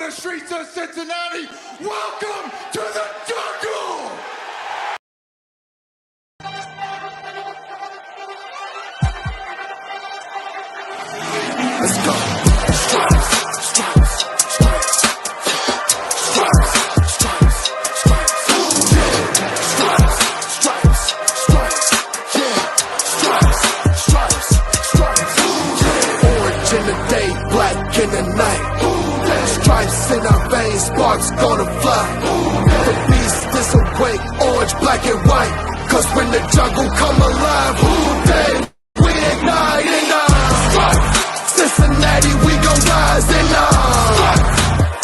the streets of Cincinnati. Welcome to the jungle! Let's go. Stripes, stripes, stripes, stripes, stripes, stripes, stripes, stripes, stripes, yeah, stripes, stripes, stripes, orange in the day, black in the night. Stripes in our veins, sparks gonna fly. The beast is awake, orange, black and white. Cause when the jungle come alive, we ignite and stripes. Cincinnati, we gon' rise and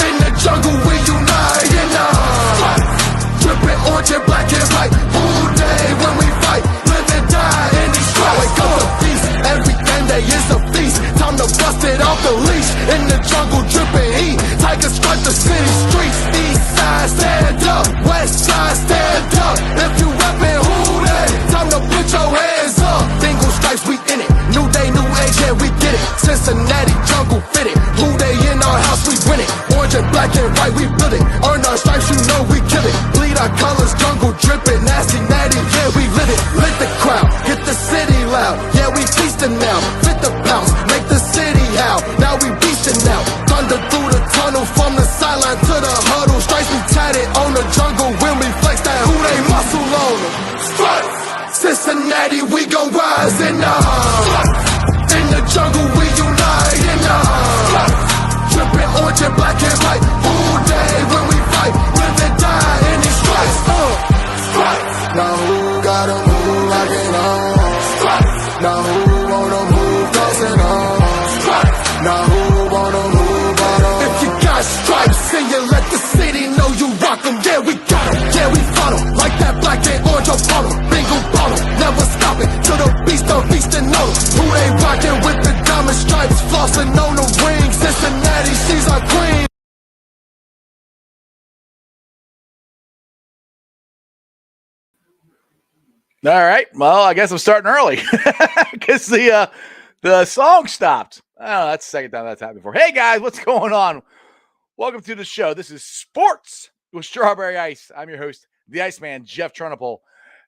in the jungle we unite and dripping orange and black and white. All day when we fight, live and die in these stripes. Wake up the beast, every day is a feast. Time to bust it off the leash. In the jungle dripping heat, tigers strike the city streets. East side stand up, west side stand up. If you reppin' who they, time to put your hands up. Bengals stripes, we in it. New day, new age, yeah, we get it. Cincinnati jungle fitted. Blue day in our house, we win it. Orange and black and white, we build it. Earn our stripes, you know we kill it. Bleed our colors, jungle dripping. Nasty, natty, yeah, we lit it. Lit the crowd, get the city loud. Yeah, we feasting now. Fit the bounce, make the city howl. Now we beastin' now. Thunder through the tunnel, from the sideline to the huddle. Stripes we tatted on the jungle when we flex that who they muscle on them. Stripes! Cincinnati, we gon' rise and in the jungle we unite and dripping orange and black and white. All day when we fight, live and die in these stripes. Stripes. Now who gotta move like it on? Stripes. Now who wanna move crossing on? Stripes. Now who wanna move on? If you got stripes and you let the city know you rock 'em, yeah we got 'em, yeah we fought 'em. Like that black and orange upon 'em, bingo ball 'em, never stop it till the beast and know who they rockin' with the diamond stripes, flossing on the ring. Cincinnati, she's our queen. All right. Well, I guess I'm starting early because the song stopped. Oh, that's the second time that's happened before. Hey guys, what's going on? Welcome to the show. This is Sports with Strawberry Ice. I'm your host, the Iceman, Jeff Trunapole.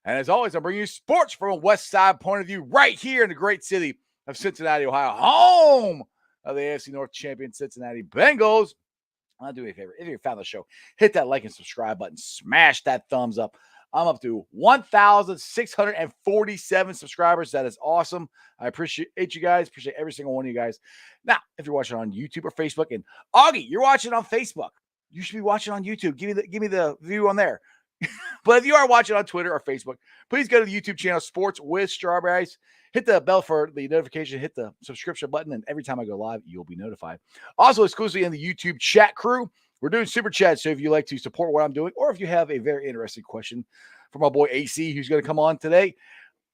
And as always, I'm bringing you sports from a West Side point of view right here in the great city of Cincinnati, Ohio, home of the AFC North champion Cincinnati Bengals. I'll do me a favor. If you found the show, hit that like and subscribe button. Smash that thumbs up. I'm up to 1,647 subscribers. That is awesome. I appreciate you guys. Appreciate every single one of you guys. Now, if you're watching on YouTube or Facebook, and Augie, you're watching on Facebook, you should be watching on YouTube. Give me the view on there. But if you are watching on Twitter or Facebook, please go to the YouTube channel Sports with Strawberry Ice. Hit the bell for the notification. Hit the subscription button, and every time I go live, you'll be notified. Also, exclusively in the YouTube chat crew, we're doing super chats. So if you like to support what I'm doing, or if you have a very interesting question for my boy AC, who's going to come on today,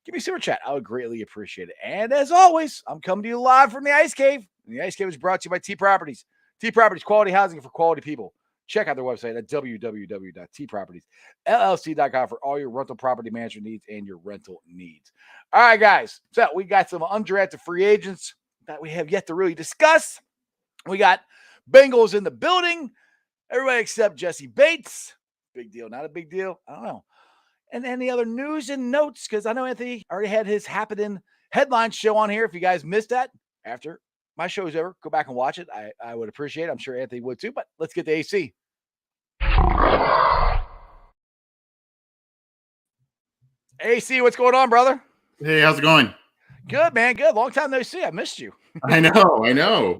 give me a super chat. I would greatly appreciate it. And as always, I'm coming to you live from the Ice Cave. And the Ice Cave is brought to you by T Properties. T Properties, quality housing for quality people. Check out their website at www.tpropertiesllc.com for all your rental property management needs and your rental needs. All right, guys. So we got some undrafted free agents that we have yet to really discuss. We got Bengals in the building. Everybody except Jessie Bates. Big deal, not a big deal. I don't know. And any other news and notes, because I know Anthony already had his happening headline show on here. If you guys missed that, after my show is over, go back and watch it. I would appreciate it. I'm sure Anthony would too, but let's get to AC. AC, what's going on, brother? Hey, how's it going? Good, man. Good. Long time no see. I missed you. I know.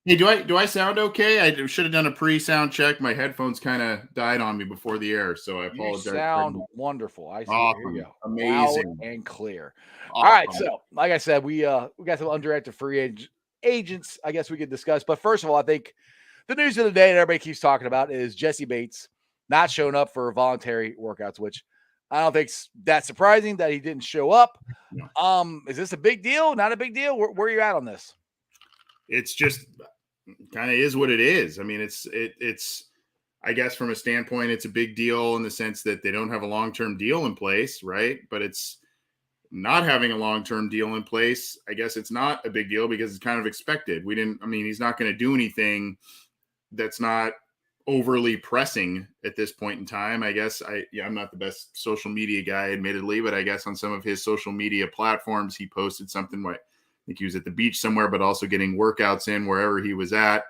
Hey, do I sound okay? I should have done a pre-sound check. My headphones kind of died on me before the air, so I apologize. You sound wonderful. I see. Awesome. Here you go. Amazing. Loud and clear. Awesome. All right. So, like I said, we got some undrafted free agents, I guess we could discuss. But first of all, I think the news of the day that everybody keeps talking about is Jessie Bates not showing up for voluntary workouts, which I don't think that's surprising that he didn't show up. No. Is this a big deal? Not a big deal? Where are you at on this? It's just kind of is what it is. I mean, it's I guess from a standpoint, it's a big deal in the sense that they don't have a long-term deal in place, right? But it's not having a long-term deal in place. I guess it's not a big deal because it's kind of expected. He's not going to do anything that's not overly pressing at this point in time. I guess I'm not the best social media guy, admittedly, but I guess on some of his social media platforms, he posted something like, I think he was at the beach somewhere, but also getting workouts in wherever he was at.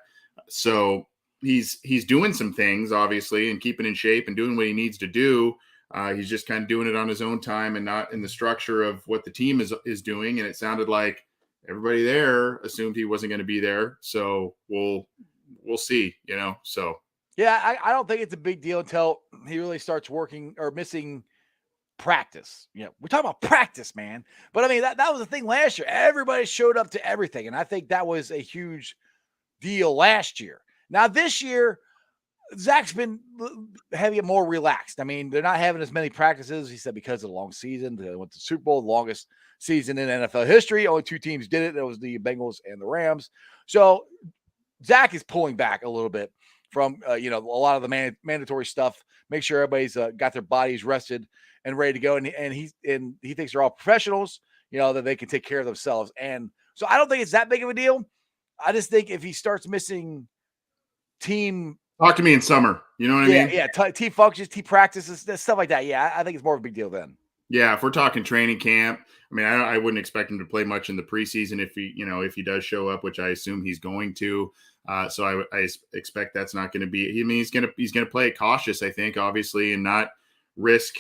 So he's doing some things, obviously, and keeping in shape and doing what he needs to do. He's just kind of doing it on his own time and not in the structure of what the team is doing. And it sounded like everybody there assumed he wasn't going to be there. So we'll see, so. Yeah, I don't think it's a big deal until he really starts working or missing practice. We're talking about practice, man. But I mean, that was the thing last year. Everybody showed up to everything. And I think that was a huge deal last year. Now, this year, Zach's been having more relaxed. I mean, they're not having as many practices. He said because of the long season. They went to the Super Bowl, the longest season in NFL history. Only 2 teams did it. It was the Bengals and the Rams. So Zach is pulling back a little bit from, a lot of the mandatory stuff. Make sure everybody's got their bodies rested and ready to go. And he thinks they're all professionals, that they can take care of themselves. And so I don't think it's that big of a deal. I just think if he starts missing team. Talk to me in summer. You know what I mean? Yeah. Team functions, team practices, stuff like that. Yeah. I think it's more of a big deal then. Yeah. If we're talking training camp, I mean, I wouldn't expect him to play much in the preseason if he does show up, which I assume he's going to. So I expect that's not going to be. I mean, he's going to play it cautious, I think, obviously, and not risk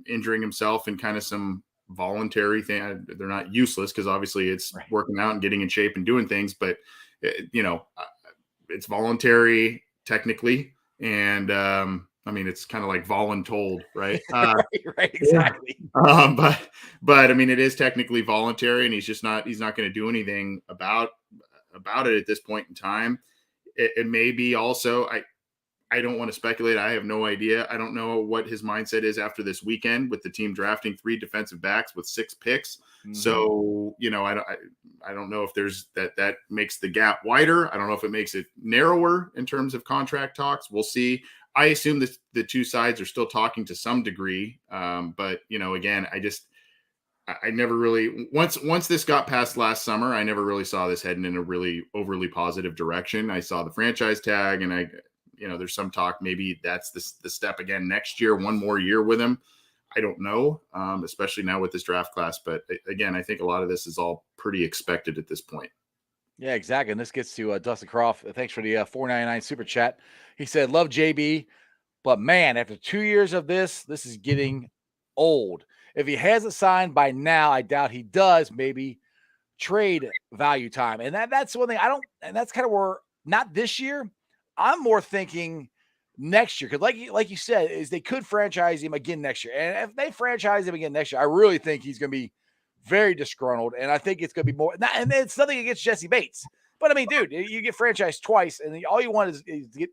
injuring himself in kind of some voluntary thing. They're not useless because obviously it's right. Working out and getting in shape and doing things, but it's voluntary technically, and I mean, it's kind of like voluntold, right? right, exactly. But I mean, it is technically voluntary, and he's not going to do anything about it at this point in time. It may be also, I don't want to speculate. I have no idea. I don't know what his mindset is after this weekend with the team drafting 3 defensive backs with 6 picks. Mm-hmm. So, I don't know if there's that makes the gap wider. I don't know if it makes it narrower in terms of contract talks. We'll see. I assume that the 2 sides are still talking to some degree. But, again, I never really once this got past last summer, I never really saw this heading in a really overly positive direction. I saw the franchise tag, and there's some talk maybe that's the step again next year, one more year with him. I don't know, especially now with this draft class. But again, I think a lot of this is all pretty expected at this point. Yeah, exactly. And this gets to Dustin Croft. Thanks for the $4.99 super chat. He said, "Love JB, but man, after 2 years of this is getting old. If he hasn't signed by now, I doubt he does. Maybe trade value time." And that's one thing and that's kind of where, not this year, I'm more thinking next year. Because like you said, is they could franchise him again next year. And if they franchise him again next year, I really think he's going to be very disgruntled. And I think it's going to be more, and it's nothing against Jessie Bates. But I mean, dude, you get franchised twice, and all you want is to get,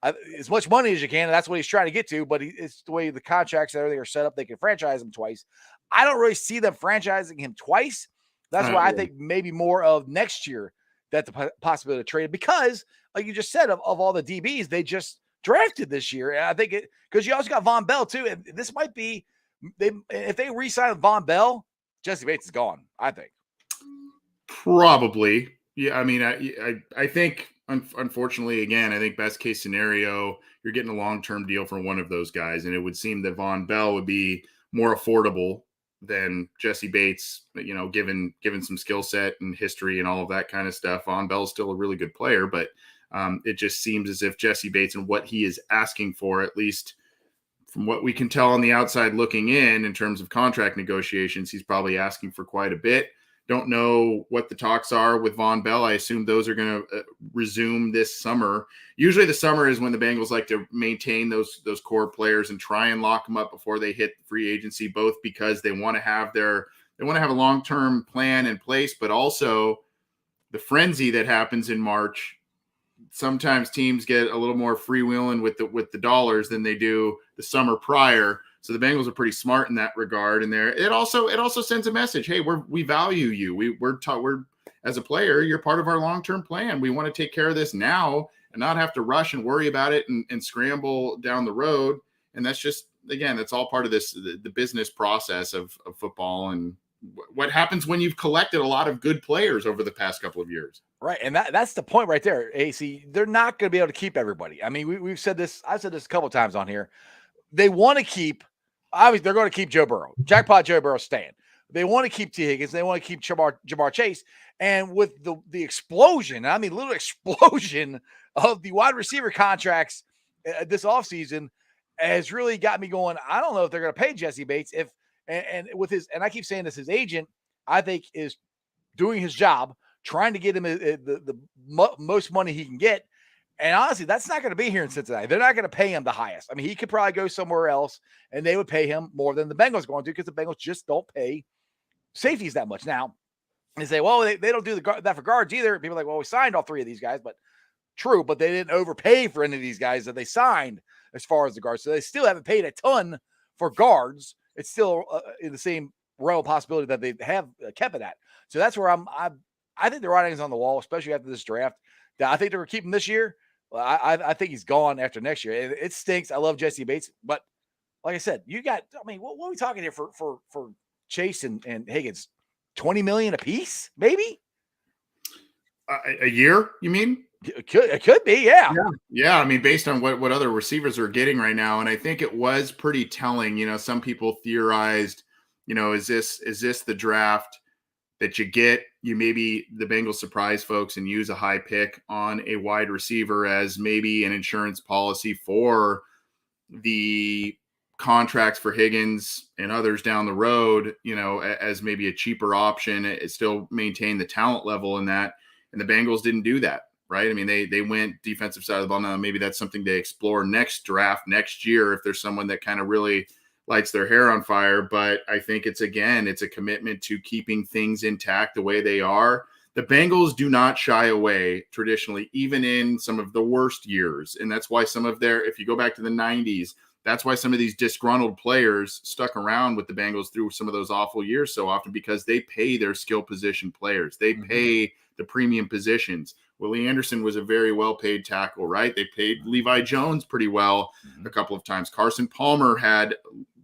as much money as you can, and that's what he's trying to get to. But it's the way the contracts and everything are set up; they can franchise him twice. I don't really see them franchising him twice. That's why I think maybe more of next year that the possibility of trade, because, like you just said, of all the DBs they just drafted this year, and I think because you also got Von Bell too, and this might be if they re-sign Von Bell, Jessie Bates is gone. I think probably, yeah. I mean, I think. Unfortunately, again, I think best case scenario, you're getting a long-term deal for one of those guys. And it would seem that Von Bell would be more affordable than Jessie Bates, given some skill set and history and all of that kind of stuff. Von Bell is still a really good player, but it just seems as if Jessie Bates and what he is asking for, at least from what we can tell on the outside looking in terms of contract negotiations, he's probably asking for quite a bit. Don't know what the talks are with Von Bell. I assume those are going to resume this summer. Usually the summer is when the Bengals like to maintain those core players and try and lock them up before they hit free agency, both because they want to have a long-term plan in place, but also the frenzy that happens in March. Sometimes teams get a little more freewheeling with the dollars than they do the summer prior. So the Bengals are pretty smart in that regard. And it also sends a message. Hey, we value you. We're as a player, you're part of our long-term plan. We want to take care of this now and not have to rush and worry about it and scramble down the road. And that's just, again, that's all part of this, the business process of football and what happens when you've collected a lot of good players over the past couple of years. Right, and that's the point right there, AC. They're not going to be able to keep everybody. I mean, we've said this. I've said this a couple of times on here. They want to keep. Obviously, they're going to keep Joe Burrow. Jackpot Joe Burrow staying. They want to keep T. Higgins. They want to keep Jamar Chase. And with the explosion, I mean, little explosion of the wide receiver contracts this offseason has really got me going. I don't know if they're going to pay Jessie Bates if and with his. And I keep saying this, his agent, I think, is doing his job, trying to get him the most money he can get. And honestly, that's not going to be here in Cincinnati. They're not going to pay him the highest. I mean, he could probably go somewhere else, and they would pay him more than the Bengals going to because the Bengals just don't pay safeties that much. Now, they say, well, they don't do that for guards either. People are like, well, we signed all three of these guys, but true, but they didn't overpay for any of these guys that they signed as far as the guards. So they still haven't paid a ton for guards. It's still in the same realm of possibility that they have kept it at. So that's where I think the writing's on the wall, especially after this draft. I think they're going to keep him this year. Well, I think he's gone after next year. It stinks. I love Jessie Bates, but like I said, you got. I mean, what are we talking here for Chase and Higgins? $20 million a piece, maybe. A year? You mean? It could be, yeah. Yeah. I mean, based on what other receivers are getting right now, and I think it was pretty telling. You know, some people theorized, you know, is this the draft that you maybe the Bengals surprise folks and use a high pick on a wide receiver as maybe an insurance policy for the contracts for Higgins and others down the road, you know, as maybe a cheaper option. It still maintain the talent level in that. And the Bengals didn't do that, right? I mean, they went defensive side of the ball. Now, maybe that's something they explore next draft, next year, if there's someone that kind of really lights their hair on fire. But I think it's a commitment to keeping things intact the way they are. The Bengals do not shy away traditionally, even in some of the worst years. And that's why if you go back to the 90s, that's why some of these disgruntled players stuck around with the Bengals through some of those awful years so often, because they pay their skill position players. They pay the premium positions. Willie Anderson was a very well-paid tackle, right? They paid Levi Jones pretty well a couple of times. Carson Palmer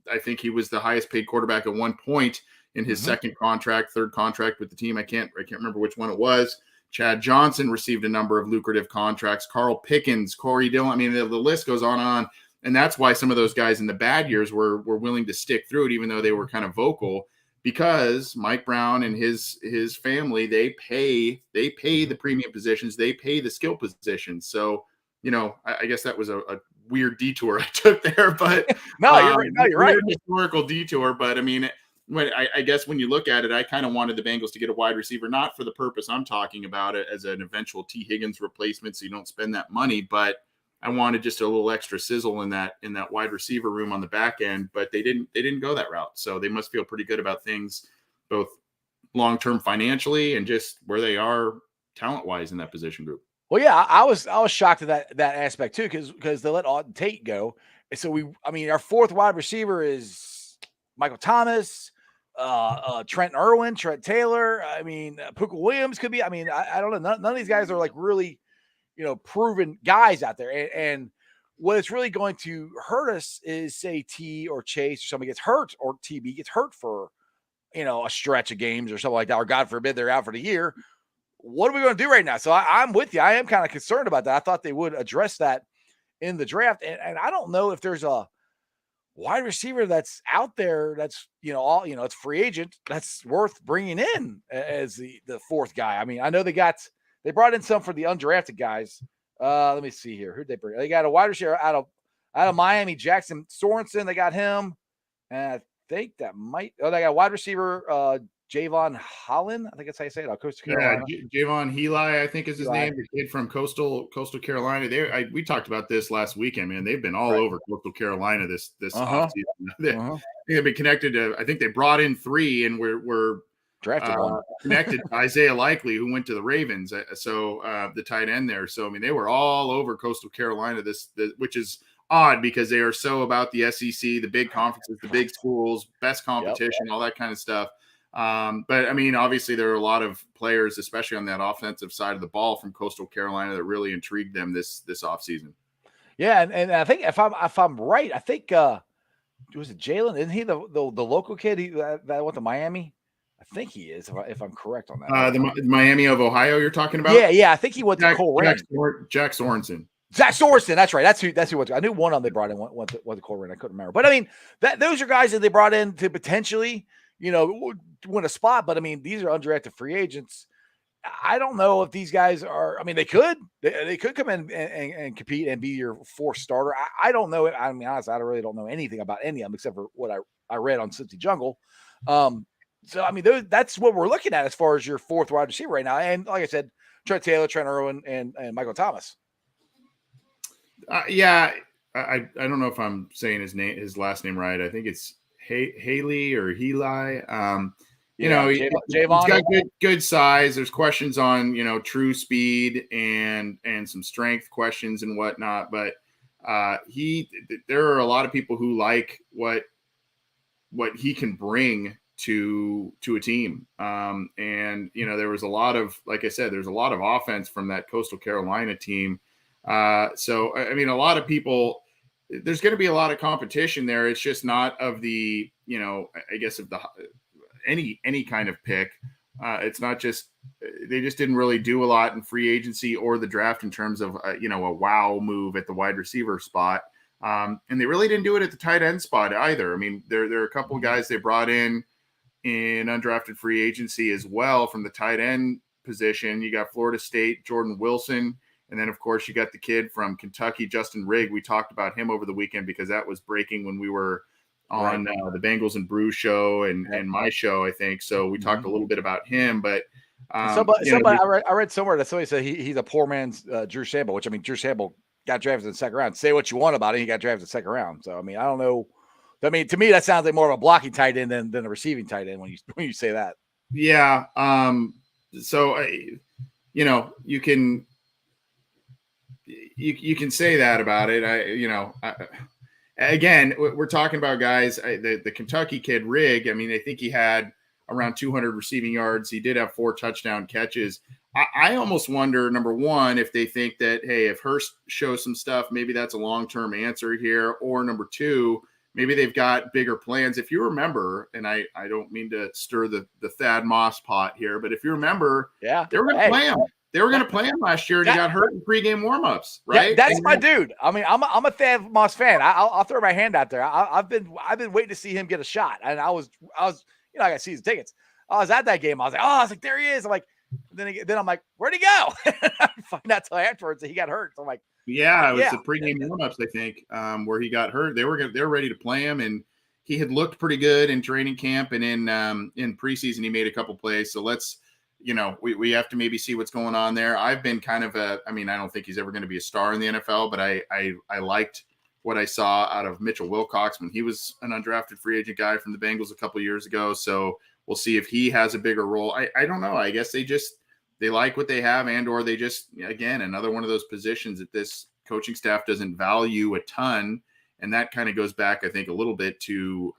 I think he was the highest paid quarterback at one point in his third contract with the team. I can't remember which one it was. Chad Johnson received a number of lucrative contracts. Carl Pickens, Corey Dillon. I mean, the list goes on and on. And that's why some of those guys in the bad years were willing to stick through it, even though they were kind of vocal, because Mike Brown and his family, they pay the premium positions. They pay the skill positions. So, you know, I guess that was a weird detour I took there, but you're right. Historical detour. But I mean, I guess when you look at it, I kind of wanted the Bengals to get a wide receiver, not for the purpose I'm talking about it as an eventual T. Higgins replacement, so you don't spend that money, but I wanted just a little extra sizzle in that wide receiver room on the back end, but they didn't go that route. So they must feel pretty good about things, both long-term financially and just where they are talent-wise in that position group. Well, yeah, I was shocked at that aspect too, because they let Auden Tate go. And so our fourth wide receiver is Michael Thomas, Trent Irwin, Trent Taylor. I mean, Puka Williams could be. I mean, I don't know. None of these guys are like really, you know, proven guys out there. And what it's really going to hurt us is, say, T or Chase or somebody gets hurt, or TB gets hurt for, you know, a stretch of games or something like that, or God forbid they're out for the year. What are we going to do right now? So I'm with you. I am kind of concerned about that. I thought they would address that in the draft. And I don't know if there's a wide receiver that's out there that's, you know, it's free agent that's worth bringing in as the fourth guy. I mean, I know they brought in some for the undrafted guys. Let me see here. Who'd they bring? They got a wide receiver out of Miami, Jackson Sorensen. They got him. And I think they got a wide receiver, Javon Holland. I think that's how you say it. Coastal Carolina. Javon Heli, I think is his name. The kid from Coastal Carolina. We talked about this last weekend, man. They've been all over Coastal Carolina this offseason. They've been connected to. I think they brought in 3, and we're drafted connected to Isaiah Likely, who went to the Ravens. So the tight end there. So I mean, they were all over Coastal Carolina. Which is odd because they are so about the SEC, the big conferences, the big schools, best competition, all that kind of stuff. But I mean, obviously there are a lot of players, especially on that offensive side of the ball from Coastal Carolina, that really intrigued them this offseason. Yeah. And I think if I'm right, I think, was it Jalen? Isn't he the local kid that went to Miami? I think he is, if I'm correct on that. The Miami of Ohio you're talking about? Yeah. I think he went to Coleraine. Jack Sorensen. Zach Sorensen, that's right. That's who went to. I knew one of them they brought in went to Coleraine. I couldn't remember. But I mean, those are guys that they brought in to potentially, win a spot. But I mean, these are undrafted free agents. I don't know if these guys are. I mean, they could come in and compete and be your fourth starter. I don't know. I mean, honestly, I really don't know anything about any of them except for what I read on Cincy Jungle. So I mean, that's what we're looking at as far as your fourth wide receiver right now. And like I said, Trent Taylor, Trent Irwin, and Michael Thomas. Yeah, I don't know if I'm saying his last name right. I think it's Haley or Heli. He's got good size. There's questions on true speed and some strength questions and whatnot. But there are a lot of people who like what he can bring to a team. And there was a lot of, like I said, there's a lot of offense from that Coastal Carolina team. So I mean, a lot of people. There's going to be a lot of competition there. It's just not of the I guess of the any kind of pick. It's not just they just didn't really do a lot in free agency or the draft in terms of a wow move at the wide receiver spot. And they really didn't do it at the tight end spot either. I mean, there are a couple of guys they brought in undrafted free agency as well from the tight end position. You got Florida State, Jordan Wilson. And then, of course, you got the kid from Kentucky, Justin Rigg. We talked about him over the weekend because that was breaking when we were on the Bengals and Brew show and my show, I think. So we talked a little bit about him. But I read somewhere that somebody said he's a poor man's Drew Sample, which I mean, Drew Sample got drafted in the second round. Say what you want about it, he got drafted in the second round. So I mean, I don't know. I mean, to me, that sounds like more of a blocking tight end than a receiving tight end when you say that. Yeah. So you can. You can say that about it. Again, we're talking about guys. The Kentucky kid Rigg. I mean, I think he had around 200 receiving yards. He did have 4 touchdown catches. I almost wonder, number one, if they think that, hey, if Hurst shows some stuff, maybe that's a long-term answer here. Or number two, maybe they've got bigger plans. If you remember, and I don't mean to stir the Thad Moss pot here, but if you remember, they were going to play him. They were going to play him last year, and he got hurt in pregame warmups, right? That's my dude. I mean, I'm a Thad Moss fan. I'll throw my hand out there. I've been waiting to see him get a shot, and I was I got season tickets. I was at that game. I was like, there he is. I'm like, then I'm like, where'd he go? I find out till afterwards that he got hurt. So I'm like, it was the pregame warmups, I think, where he got hurt. They were ready to play him, and he had looked pretty good in training camp and in preseason. He made a couple plays. So let's. We have to maybe see what's going on there. I've been kind of I don't think he's ever going to be a star in the NFL, but I liked what I saw out of Mitchell Wilcox when he was an undrafted free agent guy from the Bengals a couple of years ago. So we'll see if he has a bigger role. I don't know. I guess they like what they have, and or they just, again, another one of those positions that this coaching staff doesn't value a ton. And that kind of goes back, I think, a little bit to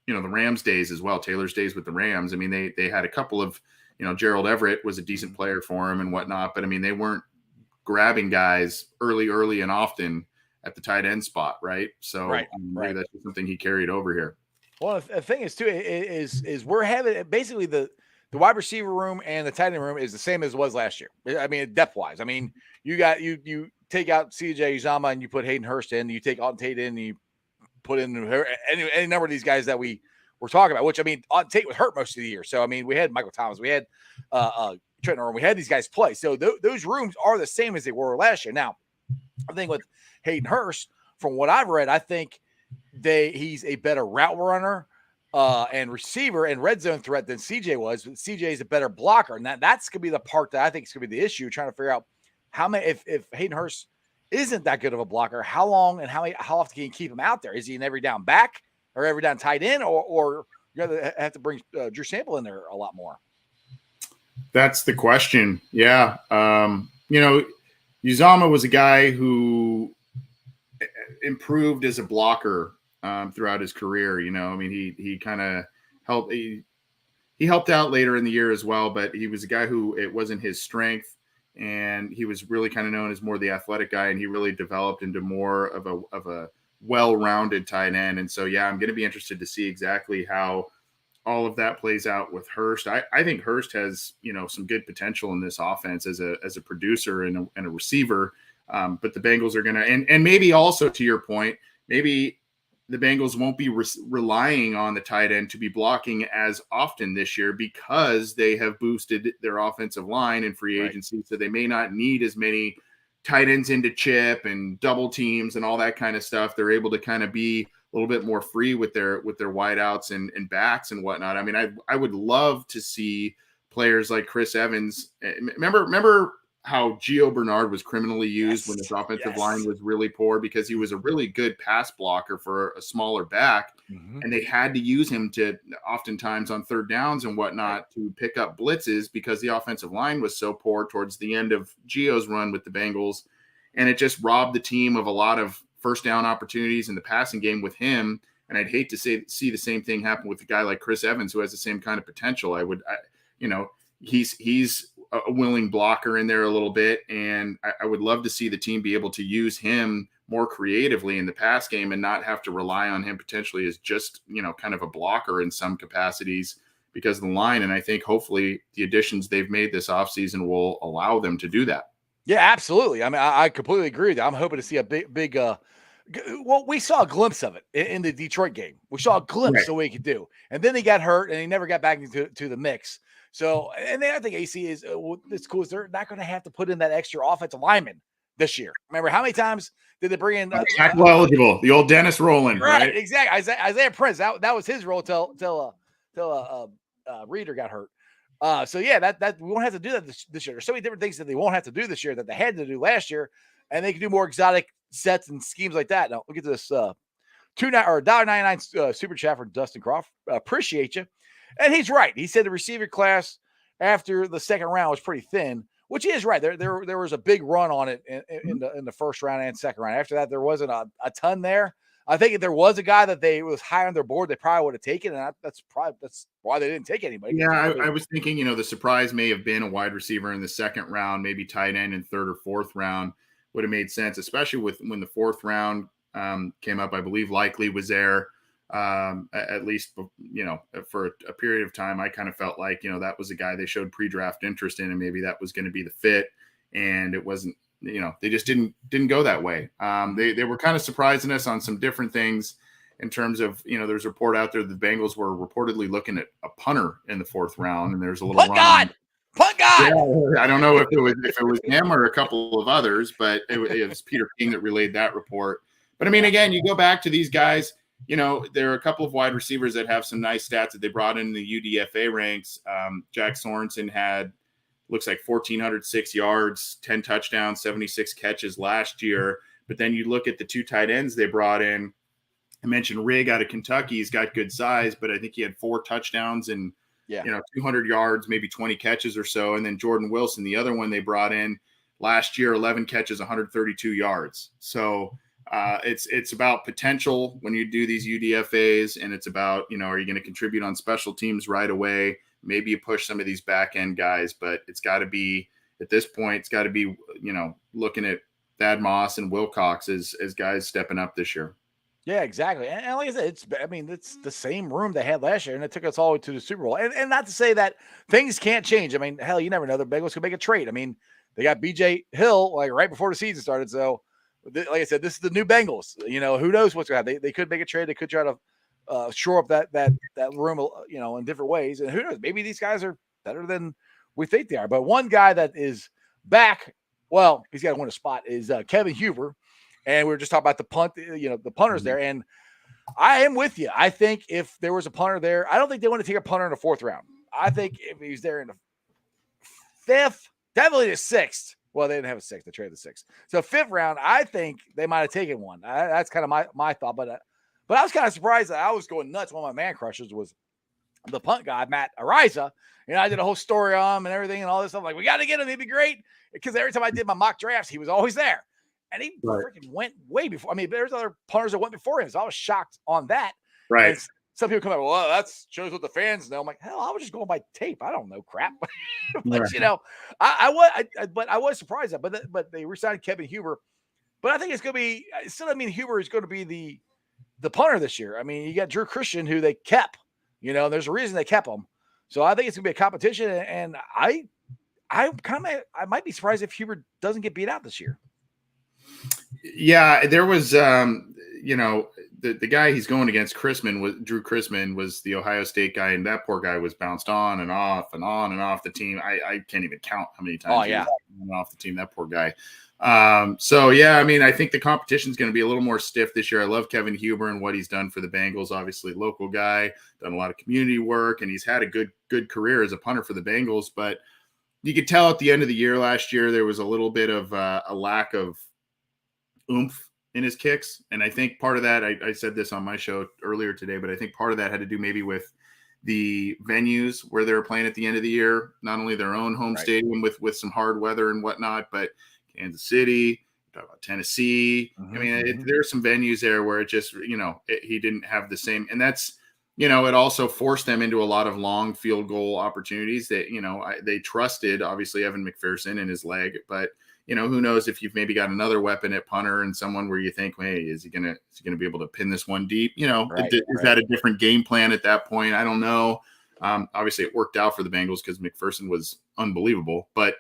the Rams days as well, Taylor's days with the Rams. I mean, they had a couple of Gerald Everett was a decent player for him and whatnot, but I mean, they weren't grabbing guys early and often at the tight end spot, right? So maybe that's something he carried over here. Well, the thing is too is we're having basically the wide receiver room and the tight end room is the same as it was last year. I mean, depth wise. I mean, you take out CJ Uzomah and you put Hayden Hurst in. You take Auden Tate in and you put in any number of these guys that we're talking about, which I mean, Tate was hurt most of the year. So, I mean, we had Michael Thomas, we had Trent Irwin, we had these guys play. So those rooms are the same as they were last year. Now, I think with Hayden Hurst, from what I've read, I think he's a better route runner and receiver and red zone threat than CJ was. But CJ is a better blocker. And that's going to be the part that I think is going to be the issue, trying to figure out how many, if Hayden Hurst isn't that good of a blocker, how long and how often can you keep him out there? Is he an every down back? Or every down tight end, or you have to bring Drew Sample in there a lot more? That's the question. Yeah. Uzomah was a guy who improved as a blocker throughout his career. I mean, he kind of helped. He helped out later in the year as well, but he was a guy who it wasn't his strength, and he was really kind of known as more the athletic guy, and he really developed into more of a well-rounded tight end. And so, I'm going to be interested to see exactly how all of that plays out with Hurst. I think Hurst has, some good potential in this offense as a producer and a receiver. But the Bengals are going to, and maybe also to your point, maybe the Bengals won't be relying on the tight end to be blocking as often this year because they have boosted their offensive line in free agency. So they may not need as many tight ends into chip and double teams and all that kind of stuff. They're able to kind of be a little bit more free with their wideouts and backs and whatnot. I mean, I would love to see players like Chris Evans. Remember how Gio Bernard was criminally used when his offensive line was really poor because he was a really good pass blocker for a smaller back. And they had to use him to oftentimes on third downs and whatnot to pick up blitzes because the offensive line was so poor towards the end of Gio's run with the Bengals. And it just robbed the team of a lot of first down opportunities in the passing game with him. And I'd hate to see the same thing happen with a guy like Chris Evans, who has the same kind of potential. He's a willing blocker in there a little bit. And I would love to see the team be able to use him more creatively in the pass game and not have to rely on him potentially as just, kind of a blocker in some capacities because of the line. And I think hopefully the additions they've made this offseason will allow them to do that. Yeah, absolutely. I mean, I completely agree with you. I'm hoping to see a big, well, we saw a glimpse of it in the Detroit game. We saw a glimpse of what he could do. And then he got hurt and he never got back into the mix. So, and then I think AC is it's cool. Is they're not going to have to put in that extra offensive lineman this year. Remember how many times did they bring in tackle eligible, the old Dennis Rowland, right? Exactly. Isaiah Prince. That was his role till Reader got hurt. So yeah, that we won't have to do that this year. There's so many different things that they won't have to do this year that they had to do last year, and they can do more exotic sets and schemes like that. Now look at this $1.99 super chat for Dustin Croft. Appreciate you. And he's right. He said the receiver class after the second round was pretty thin, which he is right. There was a big run on it in the first round and second round. After that, there wasn't a ton there. I think if there was a guy that was high on their board, they probably would have taken, and that's why they didn't take anybody. Yeah, I was thinking, the surprise may have been a wide receiver in the second round, maybe tight end in third or fourth round would have made sense, especially when the fourth round came up. I believe Likely was there. At least, for a period of time, I kind of felt like, that was a guy they showed pre-draft interest in, and maybe that was going to be the fit. And it wasn't, they just didn't go that way. They were kind of surprising us on some different things in terms of, there's a report out there the Bengals were reportedly looking at a punter in the fourth round, and there's a little Punt God. Yeah, I don't know if it was him or a couple of others, but it was Peter King that relayed that report. But I mean, again, you go back to these guys. There are a couple of wide receivers that have some nice stats that they brought in the UDFA ranks. Jack Sorensen had, looks like 1,406 yards, 10 touchdowns, 76 catches last year. But then you look at the two tight ends they brought in. I mentioned Rigg out of Kentucky. He's got good size, but I think he had 4 touchdowns and 200 yards, maybe 20 catches or so. And then Jordan Wilson, the other one they brought in last year, 11 catches, 132 yards. So it's about potential when you do these UDFAs, and it's about, are you going to contribute on special teams right away? Maybe you push some of these back end guys, but it's got to be, at this point, it's got to be, looking at Thad Moss and Wilcox as guys stepping up this year. Yeah, exactly. And like I said, it's the same room they had last year, and it took us all the way to the Super Bowl. And not to say that things can't change. I mean, hell, you never know. The Bengals could make a trade. I mean, they got BJ Hill like right before the season started. So, like I said, this is the new Bengals. Who knows what's going to happen. They could make a trade. They could try to shore up that room, in different ways. And who knows? Maybe these guys are better than we think they are. But one guy that is back, well, he's got to win a spot, is Kevin Huber. And we were just talking about the punt, the punters there. And I am with you. I think if there was a punter there, I don't think they want to take a punter in the fourth round. I think if he's there in the fifth, definitely the sixth. Well, they didn't have a sixth. They traded the sixth. So fifth round, I think they might have taken one. That's kind of my thought. But I was kind of surprised that I was going nuts. One of my man crushes was the punt guy, Matt Ariza. I did a whole story on him and everything and all this stuff. Like, we got to get him. He'd be great. Because every time I did my mock drafts, he was always there. And he freaking went way before. I mean, there's other punters that went before him. So I was shocked on that. Right. And some people come out, well, that shows what the fans know. I'm like, hell, I was just going by tape. I don't know crap. But, I was surprised at that. But they re-signed Kevin Huber. But I think it's going to be – still, Huber is going to be the punter this year. I mean, you got Drew Christian, who they kept. There's a reason they kept him. So I think it's gonna be a competition, and I might be surprised if Hubert doesn't get beat out this year. Yeah, there was, the guy he's going against, Drew Chrisman was the Ohio State guy, and that poor guy was bounced on and off and on and off the team. I can't even count how many times he was on and off the team, that poor guy. So yeah, I mean, I think the competition is going to be a little more stiff this year. I love Kevin Huber and what he's done for the Bengals. Obviously, local guy, done a lot of community work, and he's had a good career as a punter for the Bengals. But you could tell at the end of the year last year there was a little bit of a lack of oomph in his kicks, and I think part of that, I said this on my show earlier today, but I think part of that had to do maybe with the venues where they were playing at the end of the year, not only their own home stadium with some hard weather and whatnot, but Kansas City, talk about Tennessee. I mean, there are some venues there where it just, he didn't have the same, and that's, it also forced them into a lot of long field goal opportunities that, they trusted, obviously, Evan McPherson and his leg, but who knows if you've maybe got another weapon at punter and someone where you think, hey, is he gonna be able to pin this one deep? Is that a different game plan at that point? I don't know. Obviously, it worked out for the Bengals because McPherson was unbelievable, but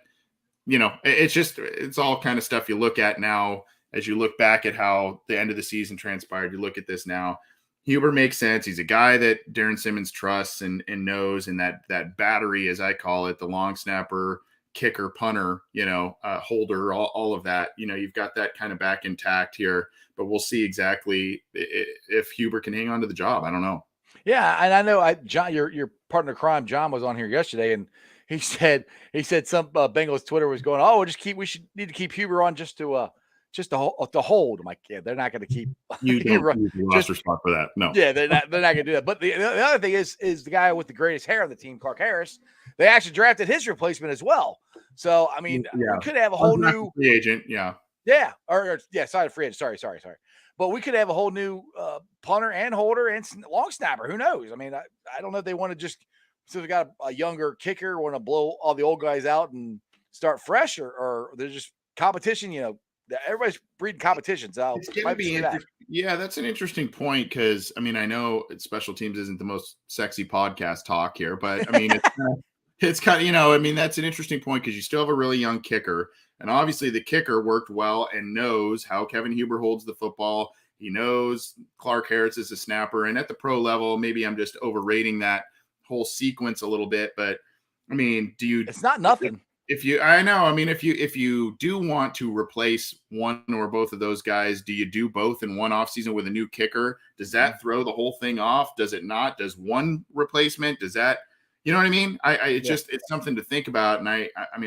it's all kind of stuff you look at now as you look back at how the end of the season transpired. You look at this now. Huber makes sense. He's a guy that Darren Simmons trusts and knows, and that battery, as I call it, the long snapper, kicker, punter, holder, all of that, you've got that kind of back intact here, but we'll see exactly if Huber can hang on to the job. I don't know. Yeah. And I know John, your partner in crime, John, was on here yesterday, and he said some Bengals Twitter was going, oh, we should need to keep Huber on just to hold. I'm like, yeah, they're not going to keep you don't roster spot for that. No. Yeah, they're not going to do that. But the other thing is the guy with the greatest hair on the team, Clark Harris. They actually drafted his replacement as well. So I mean, we could have a whole new free agent. Yeah. Yeah. Sorry, free agent. Sorry. But we could have a whole new punter and holder and long snapper. Who knows? I mean, I don't know if they want to just, so they got a younger kicker, want to blow all the old guys out and start fresh, or they're just competition. Everybody's breeding competitions out. It's going to be interesting. Yeah, that's an interesting point because, I mean, I know special teams isn't the most sexy podcast talk here, but I mean, it's kind of, that's an interesting point because you still have a really young kicker, and obviously the kicker worked well and knows how Kevin Huber holds the football. He knows Clark Harris is a snapper, and at the pro level, maybe I'm just overrating that whole sequence a little bit, but I mean, it's not nothing. If you do want to replace one or both of those guys, do you do both in one offseason with a new kicker? Does that throw the whole thing off? Does it not? Does one replacement, does that, you know what I mean? It's something to think about. And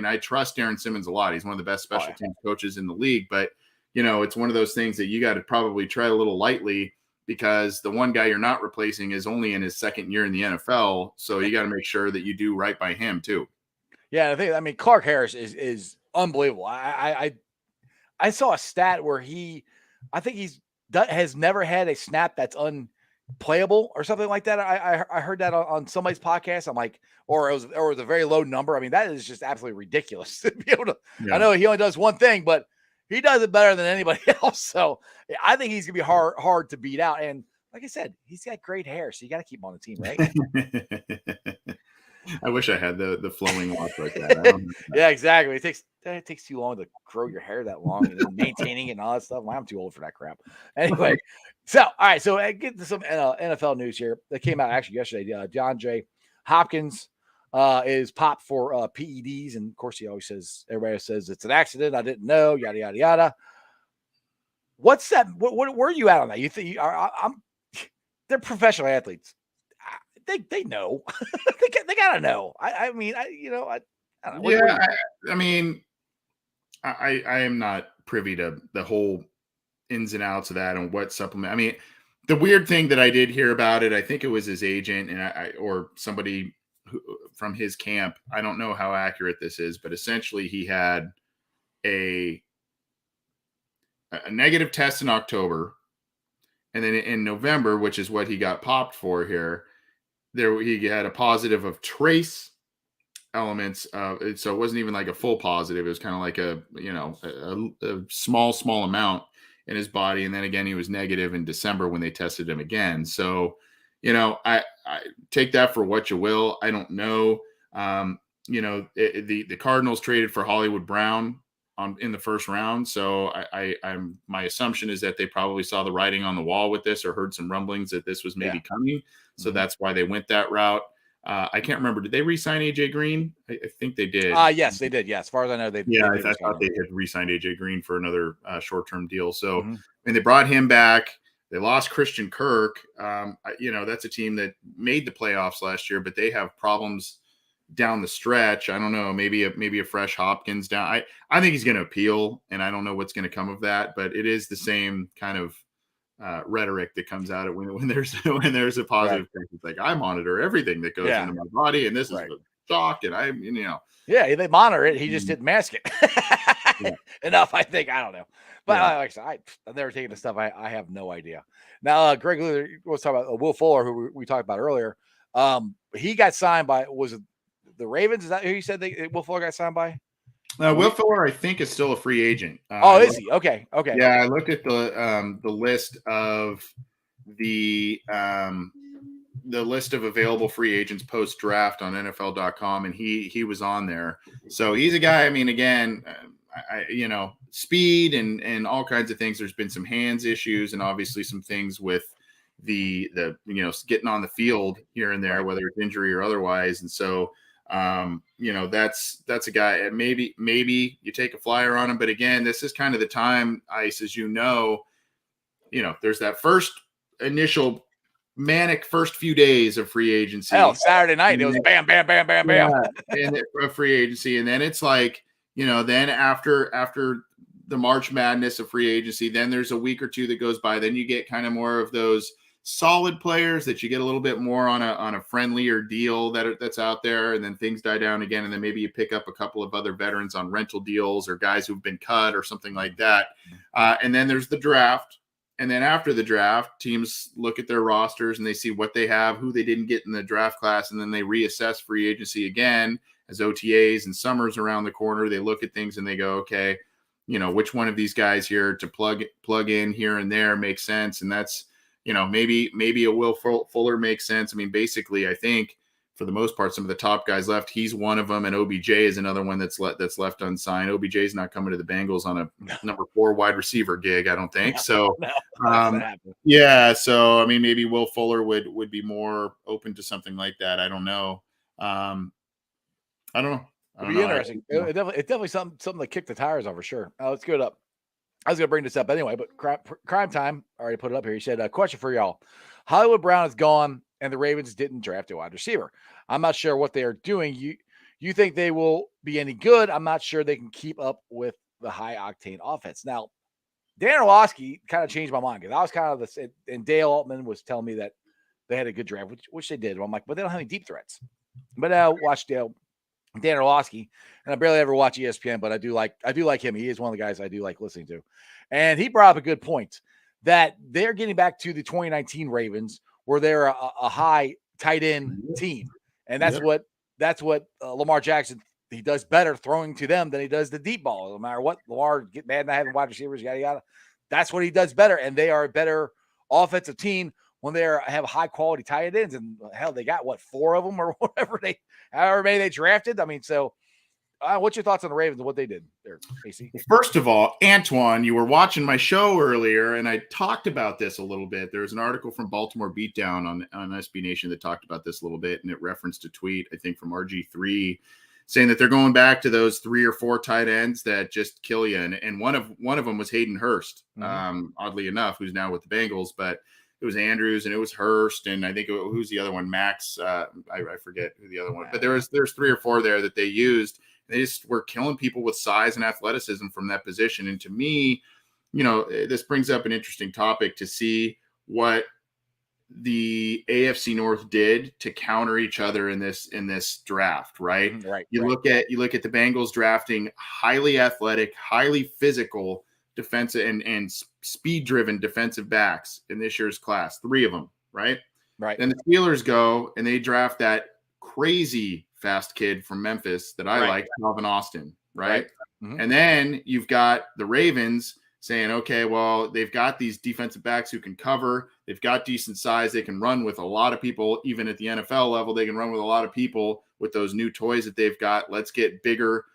I trust Darren Simmons a lot. He's one of the best special teams coaches in the league, but it's one of those things that you got to probably tread a little lightly because the one guy you're not replacing is only in his second year in the NFL. So you got to make sure that you do right by him too. Yeah, Clark Harris is unbelievable. I saw a stat where has never had a snap that's unplayable or something like that. I heard that on somebody's podcast. I'm like, or it was a very low number. I mean, that is just absolutely ridiculous to be able to. Yeah. I know he only does one thing, but he does it better than anybody else. So I think he's gonna be hard to beat out. And like I said, he's got great hair, so you got to keep him on the team, right? I wish I had the flowing lock like that. Yeah, exactly. It takes too long to grow your hair that long, maintaining it and all that stuff. I'm too old for that crap. Anyway, all right. So get to some NFL news here that came out actually yesterday. DeAndre Hopkins is popped for PEDs, and of course everybody says it's an accident. I didn't know. Yada yada yada. What's that? Where are you at on that? You think they're professional athletes? They know. they gotta know. I don't know. Yeah, I am not privy to the whole ins and outs of that and what supplement. I mean, the weird thing that I did hear about it, I think it was his agent and or somebody from his camp. I don't know how accurate this is, but essentially he had a negative test in October, and then in November, which is what he got popped for here. He had a positive of trace elements. So it wasn't even like a full positive. It was kind of like a small amount in his body. And then again, he was negative in December when they tested him again. So, I take that for what you will. I don't know. The Cardinals traded for Hollywood Brown in the first round. So my assumption is that they probably saw the writing on the wall with this, or heard some rumblings that this was maybe coming. So that's why they went that route. I can't remember. Did they re-sign AJ Green? I think they did. Yes, they did. Yes, as far as I know, they I did thought they had re-signed AJ Green for another short-term deal. So, Mm-hmm. and they brought him back. They lost Christian Kirk. That's a team that made the playoffs last year, but they have problems down the stretch. I don't know. Maybe a fresh Hopkins down. I think he's going to appeal, and I don't know what's going to come of that. But it is the same kind of rhetoric that comes out when there's a positive thing. It's like, I monitor everything that goes into my body, and this is the shock, and yeah, they monitor it. He just didn't mask it enough, I think. I don't know, but like I said, I've never taken the stuff. I have no idea. Now, Greg Luther was talking about Will Fuller, who we talked about earlier. He got signed by, was it the Ravens? Is that who you said Will Fuller got signed by? Will Fuller, I think, is still a free agent. Is he? Okay. Yeah, I looked at the list of the list of available free agents post draft on NFL.com, and he was on there. So he's a guy. I mean, again, speed and all kinds of things. There's been some hands issues, and obviously some things with the getting on the field here and there, whether it's injury or otherwise, and so. That's a guy. Maybe you take a flyer on him, but again, this is kind of the time, Ice, as there's that first initial manic first few days of free agency. Hell, Saturday night it was bam, bam, bam, bam, bam, and free agency, and then it's like then after the March Madness of free agency, then there's a week or two that goes by. Then you get kind of more of those solid players that you get a little bit more on a friendlier deal that's out there, and then things die down again, and then maybe you pick up a couple of other veterans on rental deals or guys who've been cut or something like that, and then there's the draft, and then after the draft, teams look at their rosters and they see what they have, who they didn't get in the draft class, and then they reassess free agency again as OTAs and summer's around the corner. They look at things and they go, okay, which one of these guys here to plug in here and there makes sense, and that's maybe a Will Fuller makes sense. I mean, basically, I think for the most part, some of the top guys left. He's one of them, and OBJ is another one that's left unsigned. OBJ is not coming to the Bengals on a number 4 wide receiver gig, I don't think. So, So I mean, maybe Will Fuller would be more open to something like that. I don't know. I don't know. It'd be interesting. It's definitely something to kick the tires on for sure. Let's go up. I was going to bring this up anyway, but crime time. I already put it up here. He said, question for y'all. Hollywood Brown is gone, and the Ravens didn't draft a wide receiver. I'm not sure what they are doing. You think they will be any good? I'm not sure they can keep up with the high-octane offense. Now, Dan Orlovsky kind of changed my mind, because I was kind of the – and Dale Altman was telling me that they had a good draft, which they did. I'm like, but they don't have any deep threats. But I watched Dan Orlovsky, and I barely ever watch ESPN, but I do like him. He is one of the guys I do like listening to. And he brought up a good point that they're getting back to the 2019 Ravens, where they're a high tight end team. And that's what Lamar Jackson, he does better throwing to them than he does the deep ball. No matter what, Lamar get mad not having wide receivers, yada. That's what he does better. And they are a better offensive team when they have high quality tight ends. And hell, they got 4 of them or however many they drafted. I mean, so what's your thoughts on the Ravens and what they did there, AC? First of all, Antoine, you were watching my show earlier, and I talked about this a little bit. There was an article from Baltimore Beatdown on SB Nation that talked about this a little bit, and it referenced a tweet, I think, from RG3, saying that they're going back to those 3 or 4 tight ends that just kill you. And one of them was Hayden Hurst, oddly enough, who's now with the Bengals, but it was Andrews and it was Hurst, and I think who's the other one? Max. I forget who the other one, but there's 3 or 4 there that they used. They just were killing people with size and athleticism from that position. And to me, this brings up an interesting topic to see what the AFC North did to counter each other in this draft, right? You look at the Bengals drafting highly athletic, highly physical defensive and speed-driven defensive backs in this year's class, 3 of them, right? Then the Steelers go and they draft that crazy fast kid from Memphis that I like, Calvin Austin, right? And then you've got the Ravens saying, okay, well, they've got these defensive backs who can cover. They've got decent size. They can run with a lot of people, even at the NFL level. They can run with a lot of people with those new toys that they've got. Let's get bigger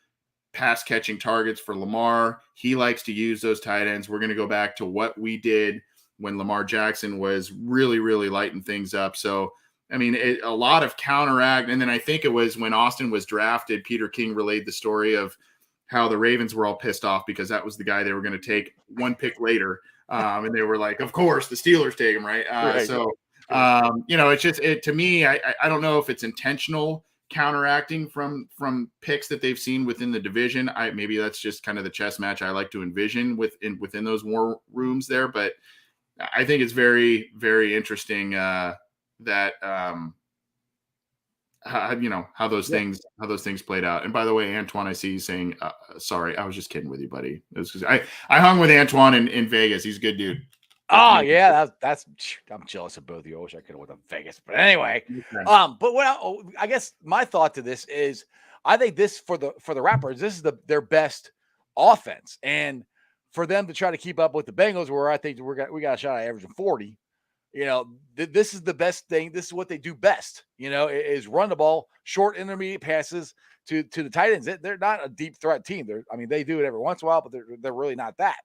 pass catching targets for Lamar. He likes to use those tight ends. We're going to go back to what we did when Lamar Jackson was really, really lighting things up. So, I mean, a lot of counteract. And then I think it was when Austin was drafted, Peter King relayed the story of how the Ravens were all pissed off because that was the guy they were going to take one pick later. And they were like, of course, the Steelers take him, right? Right. It's just, to me, I don't know if it's intentional counteracting from picks that they've seen within the division. Maybe that's just kind of the chess match I like to envision within those war rooms there. But I think it's very, very interesting that how those things played out. And by the way, Antoine, I see you saying, sorry, I was just kidding with you, buddy. It was 'cause I hung with Antoine in Vegas. He's a good dude. Oh yeah, that's I'm jealous of both of you. I wish I could have went to Vegas, but anyway. Okay. But I guess my thought to this is, I think this for the Raptors, this is their best offense, and for them to try to keep up with the Bengals, where I think we got a shot at averaging 40. This is the best thing. This is what they do best. Is run the ball, short intermediate passes to the tight ends. They're not a deep threat team. They do it every once in a while, but they're really not that.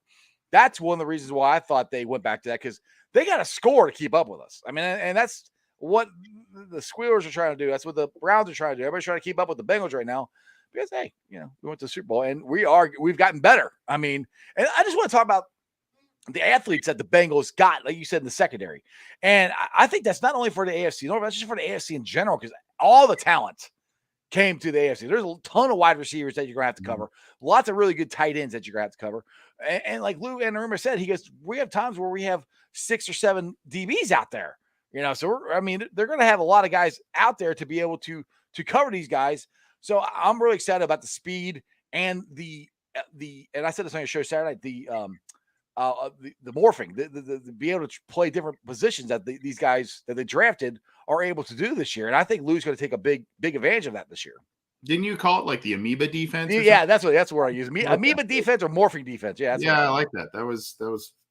That's one of the reasons why I thought they went back to that, because they got to score to keep up with us. And that's what the Squealers are trying to do. That's what the Browns are trying to do. Everybody's trying to keep up with the Bengals right now because, hey, we went to the Super Bowl and we've gotten better. And I just want to talk about the athletes that the Bengals got, like you said, in the secondary. And I think that's not only for the AFC North, that's just for the AFC in general, because all the talent came to the AFC. There's a ton of wide receivers that you're going to have to cover. Lots of really good tight ends that you're going to have to cover. And like Lou Anarumo said, he goes, we have times where we have 6 or 7 DBs out there. So they're going to have a lot of guys out there to be able to cover these guys. So I'm really excited about the speed and the and I said this on your show Saturday, the morphing, the be able to play different positions that these guys that they drafted are able to do this year. And I think Lou's going to take a big advantage of that this year. Didn't you call it like the amoeba defense? Yeah, that's what I use. Amoeba defense or morphing defense. Yeah, I like that. That was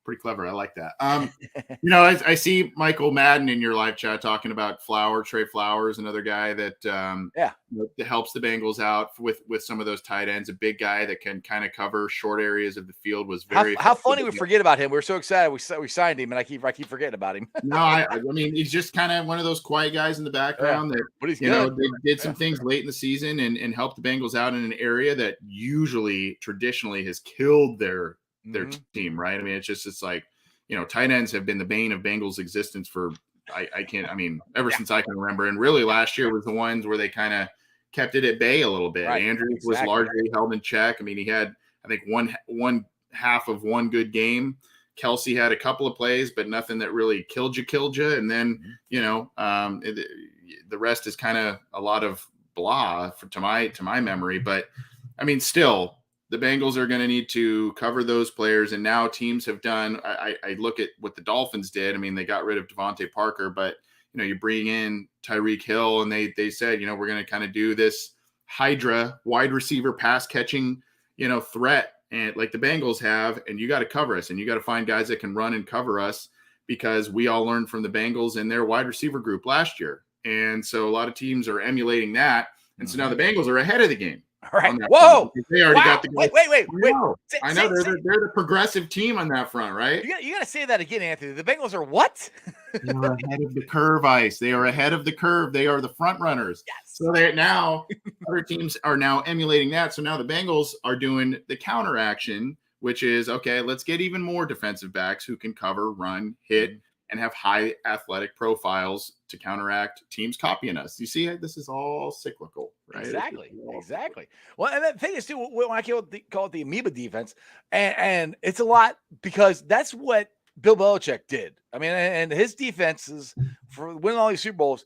pretty clever. I like that. I see Michael Madden in your live chat talking about Trey Flowers, another guy that that helps the Bengals out with some of those tight ends. A big guy that can kind of cover short areas of the field. Was very how funny we forget about him. We're so excited we signed him, and I keep forgetting about him. No, he's just kind of one of those quiet guys in the background that but he's good. They did some things late in the season and helped the Bengals out in an area that traditionally has killed their team, right? It's like, tight ends have been the bane of Bengals existence for since I can remember. And really last year was the ones where they kind of kept it at bay a little bit. Right. Andrews was largely held in check. He had, I think, one half of one good game. Kelsey had a couple of plays, but nothing that really killed you. And then, the rest is kind of a lot of blah to my memory. But still, the Bengals are going to need to cover those players. And now teams have done, I look at what the Dolphins did. They got rid of Devontae Parker, but, you bring in Tyreek Hill and they said, we're going to kind of do this Hydra wide receiver pass catching, threat, and like the Bengals have, and you got to cover us and you got to find guys that can run and cover us, because we all learned from the Bengals and their wide receiver group last year. And so a lot of teams are emulating that. And so now the Bengals are ahead of the game. All right. Whoa! They already got the guys. Wait! I know they're the progressive team on that front, right? You got to say that again, Anthony. The Bengals are what? They are ahead of the curve, Ice. They are ahead of the curve. They are the front runners. Yes. So they're now other teams are now emulating that. So now the Bengals are doing the counter action, which is okay. Let's get even more defensive backs who can cover, run, hit, and have high athletic profiles to counteract teams copying us. You see, this is all cyclical, right? Exactly. Well, and the thing is too, when I call it the amoeba defense, and it's a lot because that's what Bill Belichick did. And his defenses for winning all these Super Bowls,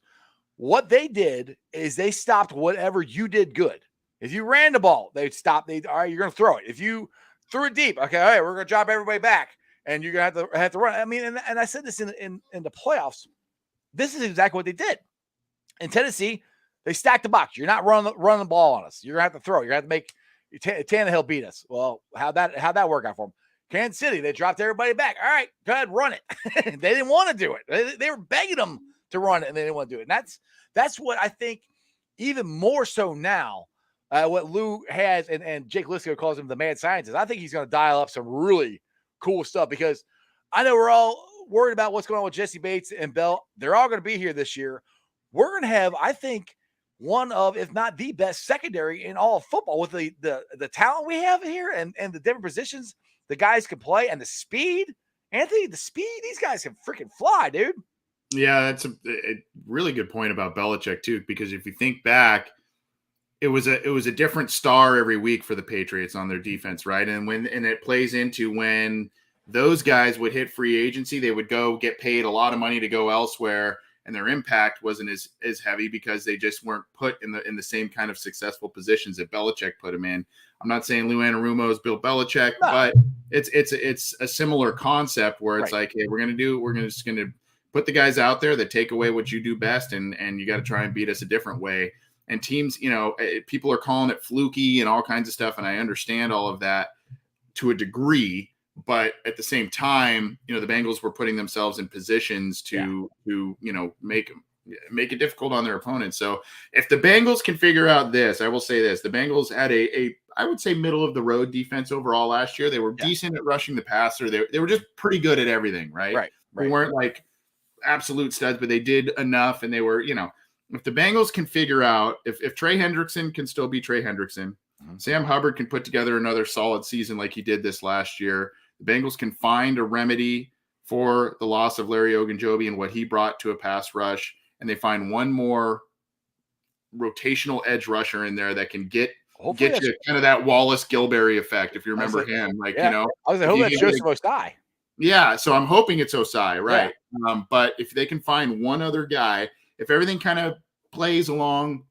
what they did is they stopped whatever you did good. If you ran the ball, they'd stop. All right, you're going to throw it. If you threw it deep, okay, all right, we're going to drop everybody back. And you're gonna have to run. And I said this in the playoffs. This is exactly what they did. In Tennessee, they stacked the box. You're not running the ball on us. You're gonna have to throw. You're gonna have to make Tannehill beat us. Well, how'd that work out for him? Kansas City, they dropped everybody back. All right, go ahead, run it. They didn't want to do it. They were begging them to run it, and they didn't want to do it. And that's what I think even more so now, what Lou has, and Jake Lisco calls him the mad scientist. I think he's going to dial up some really cool stuff, because I know we're all worried about what's going on with Jessie Bates and Bell. They're all going to be here this year. We're going to have, I think, one of, if not the best secondary in all of football, with the talent we have here and the different positions the guys can play and the speed. Anthony, the speed, these guys can freaking fly, dude. Yeah, that's a really good point about Belichick too, because if you think back, it was a different star every week for the Patriots on their defense, right? And it plays into when those guys would hit free agency, they would go get paid a lot of money to go elsewhere, and their impact wasn't as heavy because they just weren't put in the same kind of successful positions that Belichick put them in. I'm not saying Lou Anarumo is Bill Belichick, but it's a similar concept where it's like, hey, we're just gonna put the guys out there that take away what you do best, and you got to try and beat us a different way. And teams, people are calling it fluky and all kinds of stuff, and I understand all of that to a degree. But at the same time, the Bengals were putting themselves in positions to make it difficult on their opponents. So if the Bengals can figure out this, I will say this: the Bengals had I would say middle of the road defense overall last year. They were decent at rushing the passer. They were just pretty good at everything, right? Right. They weren't like absolute studs, but they did enough, and they were, if the Bengals can figure out if Trey Hendrickson can still be Trey Hendrickson, Sam Hubbard can put together another solid season like he did this last year. The Bengals can find a remedy for the loss of Larry Ogunjobi and what he brought to a pass rush, and they find one more rotational edge rusher in there that can get you kind of that Wallace Gilberry effect, if you remember him. Like, I was like, hope that's Joseph Osai. Yeah, so I'm hoping it's Osai, right? Yeah. But if they can find one other guy, if everything kind of plays along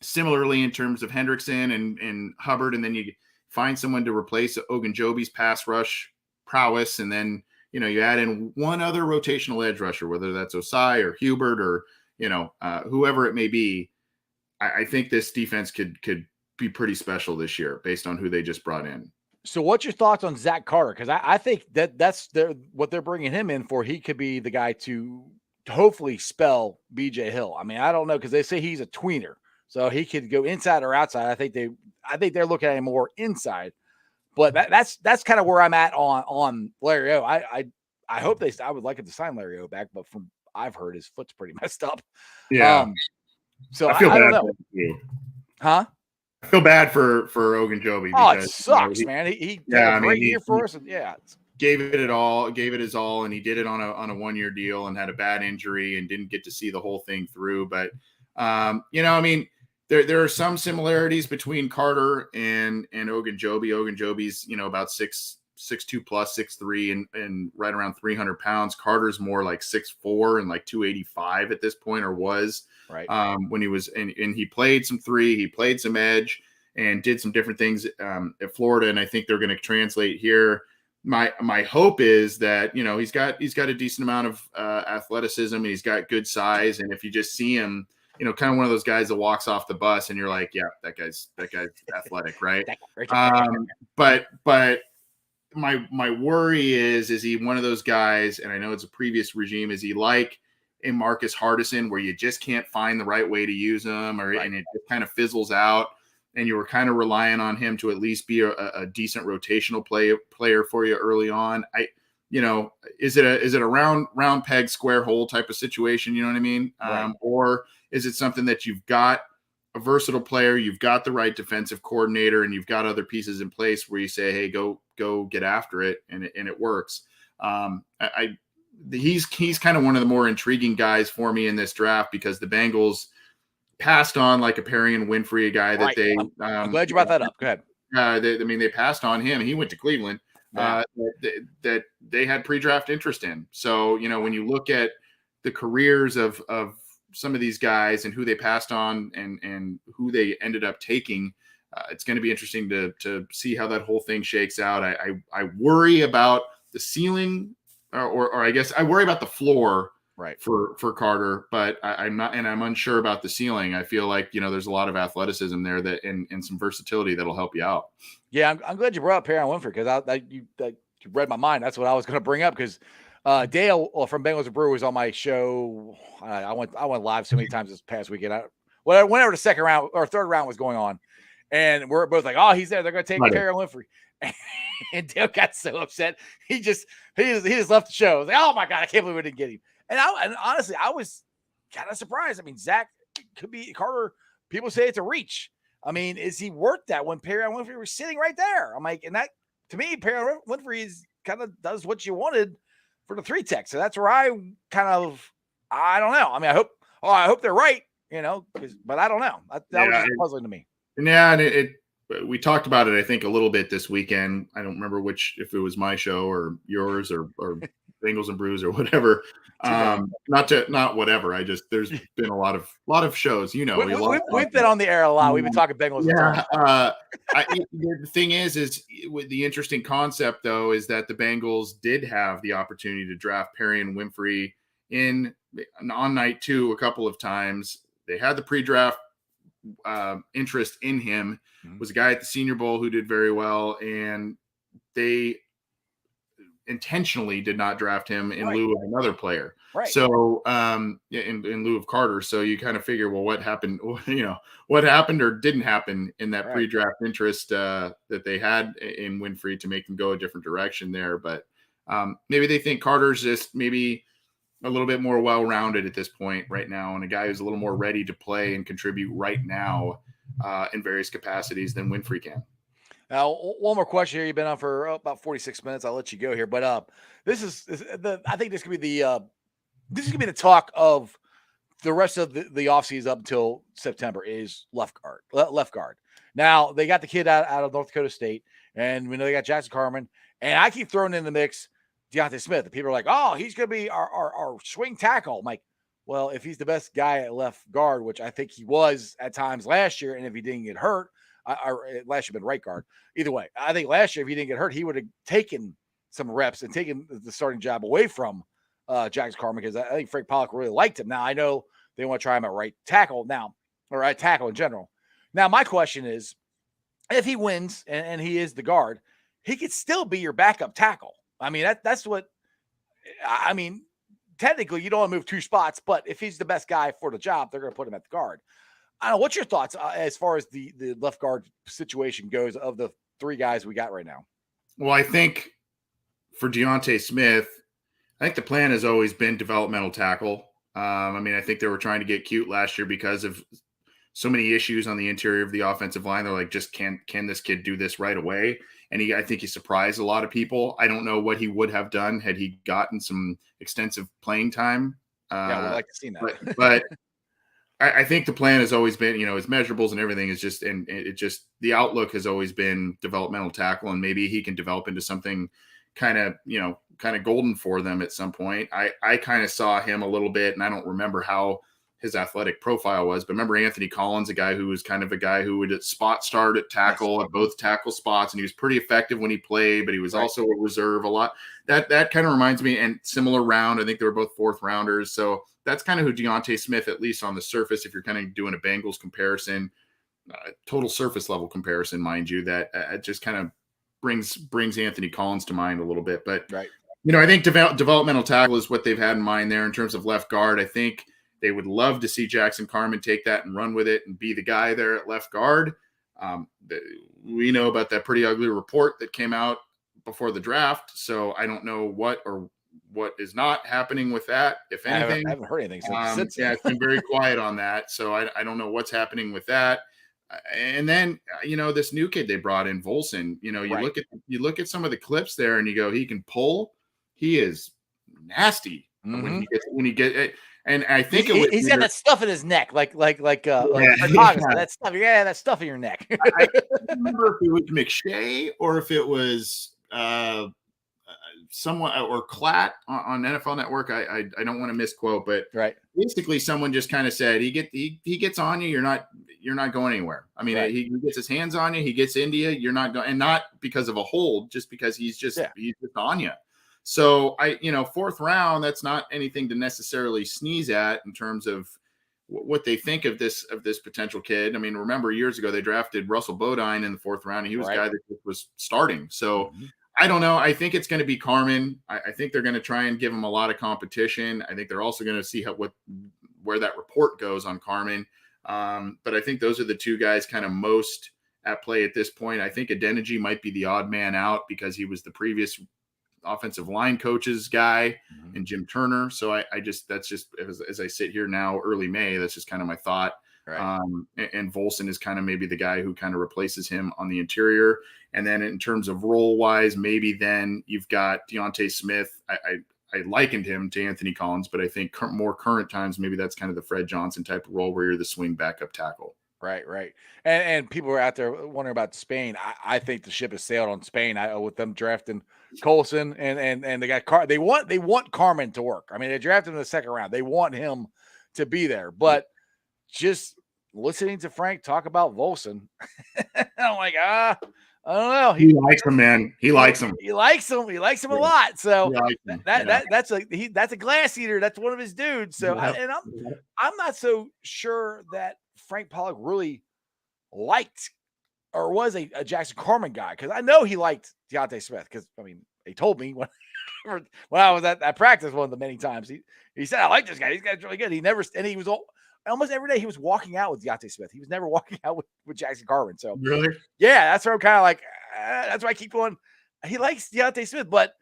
similarly in terms of Hendrickson and Hubbard, and then you find someone to replace Ogunjobi's pass rush prowess, and then you add in one other rotational edge rusher, whether that's Osai or Hubert or whoever it may be, I think this defense could be pretty special this year based on who they just brought in. So what's your thoughts on Zach Carter? Because I think that's what they're bringing him in for. He could be the guy to hopefully spell BJ Hill. I mean, I don't know, because they say he's a tweener, so he could go inside or outside. I think they're looking at him more inside, but that's kind of where I'm at on Larry O. I hope I would like it to sign Larry O back, but from I've heard his foot's pretty messed up. Yeah. So I don't know. Huh? I feel bad for Ogunjobi. Oh, it sucks, man. He had a great year for us, and gave it his all, and he did it on a 1-year deal, and had a bad injury and didn't get to see the whole thing through. But there are some similarities between Carter and Ogunjobi. Ogunjobi's about 6'2 plus 6'3 and right around 300 pounds. Carter's more like 6'4 and like 285 at this point, or was. Right. When he was, and he played some three, he played some edge, and did some different things at Florida. And I think they're going to translate here. My hope is that, he's got a decent amount of athleticism, and he's got good size. And if you just see him, kind of one of those guys that walks off the bus and you're like, yeah, that guy's athletic. Right. But my worry is he one of those guys, and I know it's a previous regime, is he like a Marcus Hardison, where you just can't find the right way to use him, and it just kind of fizzles out, and you were kind of relying on him to at least be a decent rotational player for you early on. Is it a round peg square hole type of situation? You know what I mean? Right. Or is it something that you've got a versatile player, you've got the right defensive coordinator, and you've got other pieces in place where you say, hey, go get after it, and it works. He's kind of one of the more intriguing guys for me in this draft, because the Bengals passed on like a Perrion Winfrey, a guy that I'm glad you brought that up. Go ahead. They passed on him. He went to Cleveland. That they had pre-draft interest in. So, when you look at the careers of some of these guys and who they passed on and who they ended up taking, it's going to be interesting to see how that whole thing shakes out. I worry about the ceiling, or I guess I worry about the floor, right, for Carter, but I'm unsure about the ceiling. I feel like, there's a lot of athleticism there and some versatility that'll help you out. Yeah, I'm glad you brought up Perrion Winfrey, because read my mind. That's what I was going to bring up because Dale from Bengals and Brewers was on my show. I went live so many times this past weekend. Whenever the second round or third round was going on, and we're both like, "Oh, he's there. They're going to take Perry Winfrey." And Dale got so upset. He just left the show. I was like, "Oh my god, I can't believe we didn't get him." And honestly, I was kind of surprised. I mean, Zach could be Carter. People say it's a reach. I mean, is he worth that when Perry Winfrey was sitting right there? I'm like, and that to me, Perry Winfrey is kind of does what you wanted for the 3 tech. So that's where I don't know. I mean, I hope they're right, but I don't know. That was just puzzling to me. Yeah. And we talked about it, I think, a little bit this weekend. I don't remember if it was my show or yours or Bengals and Brews or whatever. Not whatever. There's been a lot of shows, we've been on the air a lot. We've been talking Bengals. Yeah. The thing is with the interesting concept though, is that the Bengals did have the opportunity to draft Perry and Winfrey on night 2 a couple of times. They had the pre-draft interest in him. Was a guy at the Senior Bowl who did very well, and they intentionally did not draft him in lieu of another player. Right. So in lieu of Carter. So you kind of figure, well, what happened? What happened or didn't happen in that pre-draft interest that they had in Winfrey to make them go a different direction there. But maybe they think Carter's just maybe a little bit more well-rounded at this point right now, and a guy who's a little more ready to play and contribute right now in various capacities than Winfrey can. Now, one more question here. You've been on for about 46 minutes. I'll let you go here, but I think this could be the talk of the rest of the offseason up until September is left guard. Now they got the kid out of North Dakota State, and we know they got Jackson Carman, and I keep throwing in the mix Deontay Smith. The people are like, "Oh, he's going to be our swing tackle." I'm like, well, if he's the best guy at left guard, which I think he was at times last year, and if he didn't get hurt, last year been right guard. Either way, I think last year if he didn't get hurt, he would have taken some reps and taken the starting job away from Jackson Carman because I think Frank Pollock really liked him. Now I know they want to try him at right tackle now, or right tackle in general. Now my question is, if he wins and he is the guard, he could still be your backup tackle. I mean, that's what I mean. Technically, you don't want to move 2 spots, but if he's the best guy for the job, they're going to put him at the guard. I don't know. What's your thoughts as far as the left guard situation goes of the 3 guys we got right now? Well, I think for Deontay Smith, I think the plan has always been developmental tackle. I mean, I think they were trying to get cute last year because of so many issues on the interior of the offensive line. They're like, just can this kid do this right away? And I think he surprised a lot of people. I don't know what he would have done had he gotten some extensive playing time. Yeah, we'd like to see that. But I think the plan has always been, his measurables and everything is just, and it just, the outlook has always been developmental tackle, and maybe he can develop into something kind of golden for them at some point. I kind of saw him a little bit, and I don't remember how his athletic profile was, but remember Anthony Collins, a guy who was kind of a guy who would spot start at tackle at both tackle spots. And he was pretty effective when he played, but he was also a reserve a lot. That kind of reminds me, and similar round, I think they were both 4th rounders. So that's kind of who Deontay Smith, at least on the surface, if you're kind of doing a Bengals comparison, total surface level comparison, mind you, that it just kind of brings Anthony Collins to mind a little bit. But, I think developmental tackle is what they've had in mind there in terms of left guard. I think they would love to see Jackson Carman take that and run with it and be the guy there at left guard. We know about that pretty ugly report that came out before the draft. So I don't know what is not happening with that, if anything. I haven't heard anything since. It's been very quiet on that. So I don't know what's happening with that. And then, this new kid they brought in, Volson, you look at some of the clips there and you go, he can pull. He is nasty when he gets it. And I think he's got that stuff in his neck, like that stuff. Yeah, that stuff in your neck. I don't remember if it was McShay or if it was someone or Klatt on NFL Network. I don't want to misquote, but basically someone just kind of said he gets on you, you're not going anywhere. I mean, he gets his hands on you, he gets into you, you're not going, and not because of a hold, just because he's just on you. So 4th round, that's not anything to necessarily sneeze at in terms of what they think of this potential kid. I mean, remember years ago they drafted Russell Bodine in the 4th round, and he was a guy that was starting. So I don't know. I think it's going to be Carmen. I think they're going to try and give him a lot of competition. I think they're also going to see where that report goes on Carmen. But I think those are the two guys kind of most at play at this point. I think Adeniji might be the odd man out because he was the previous offensive line coach's guy and Jim Turner. So that's just as I sit here now, early May, that's just kind of my thought. Right. And Volson is kind of maybe the guy who kind of replaces him on the interior. And then in terms of role wise, maybe then you've got Deontay Smith. I likened him to Anthony Collins, but I think more current times, maybe that's kind of the Fred Johnson type of role where you're the swing backup tackle. Right. And people are out there wondering about Spain. I think the ship has sailed on Spain. With them drafting Colson and they got they want Carmen to work. I mean, they drafted him in the second round. They want him to be there. But just listening to Frank talk about Volson, I'm like, I don't know. He likes him, man. He likes him. He likes him. He likes him a lot. So that's a glass eater. That's one of his dudes. So I'm not so sure that Frank Pollock really liked or was a Jackson Carman guy, because I know he liked Deontay Smith, because I mean he told me when I was at practice one of the many times he said, I like this guy. This guy's really good. He was almost every day he was walking out with Deontay Smith. He was never walking out with Jackson Carman. So really, yeah, that's where I'm kind of like, that's why I keep going. He likes Deontay Smith, but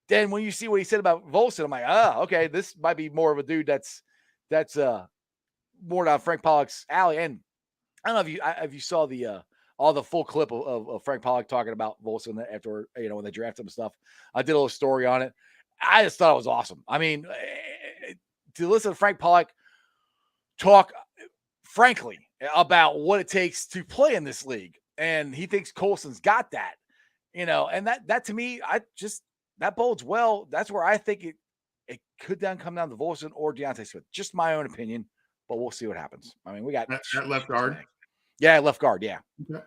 then when you see what he said about Volson, I'm like, okay, this might be more of a dude that's more down Frank Pollock's alley. And I don't know if you saw all the full clip of Frank Pollock talking about Volson after, when they drafted him and stuff. I did a little story on it. I just thought it was awesome. I mean, to listen to Frank Pollock talk frankly about what it takes to play in this league, and he thinks Colson's got that, and that to me, that bodes well. That's where I think it could then come down to Volson or Deontay Smith. Just my own opinion, but we'll see what happens. I mean, we got that left guard. Yeah, left guard. Yeah, okay.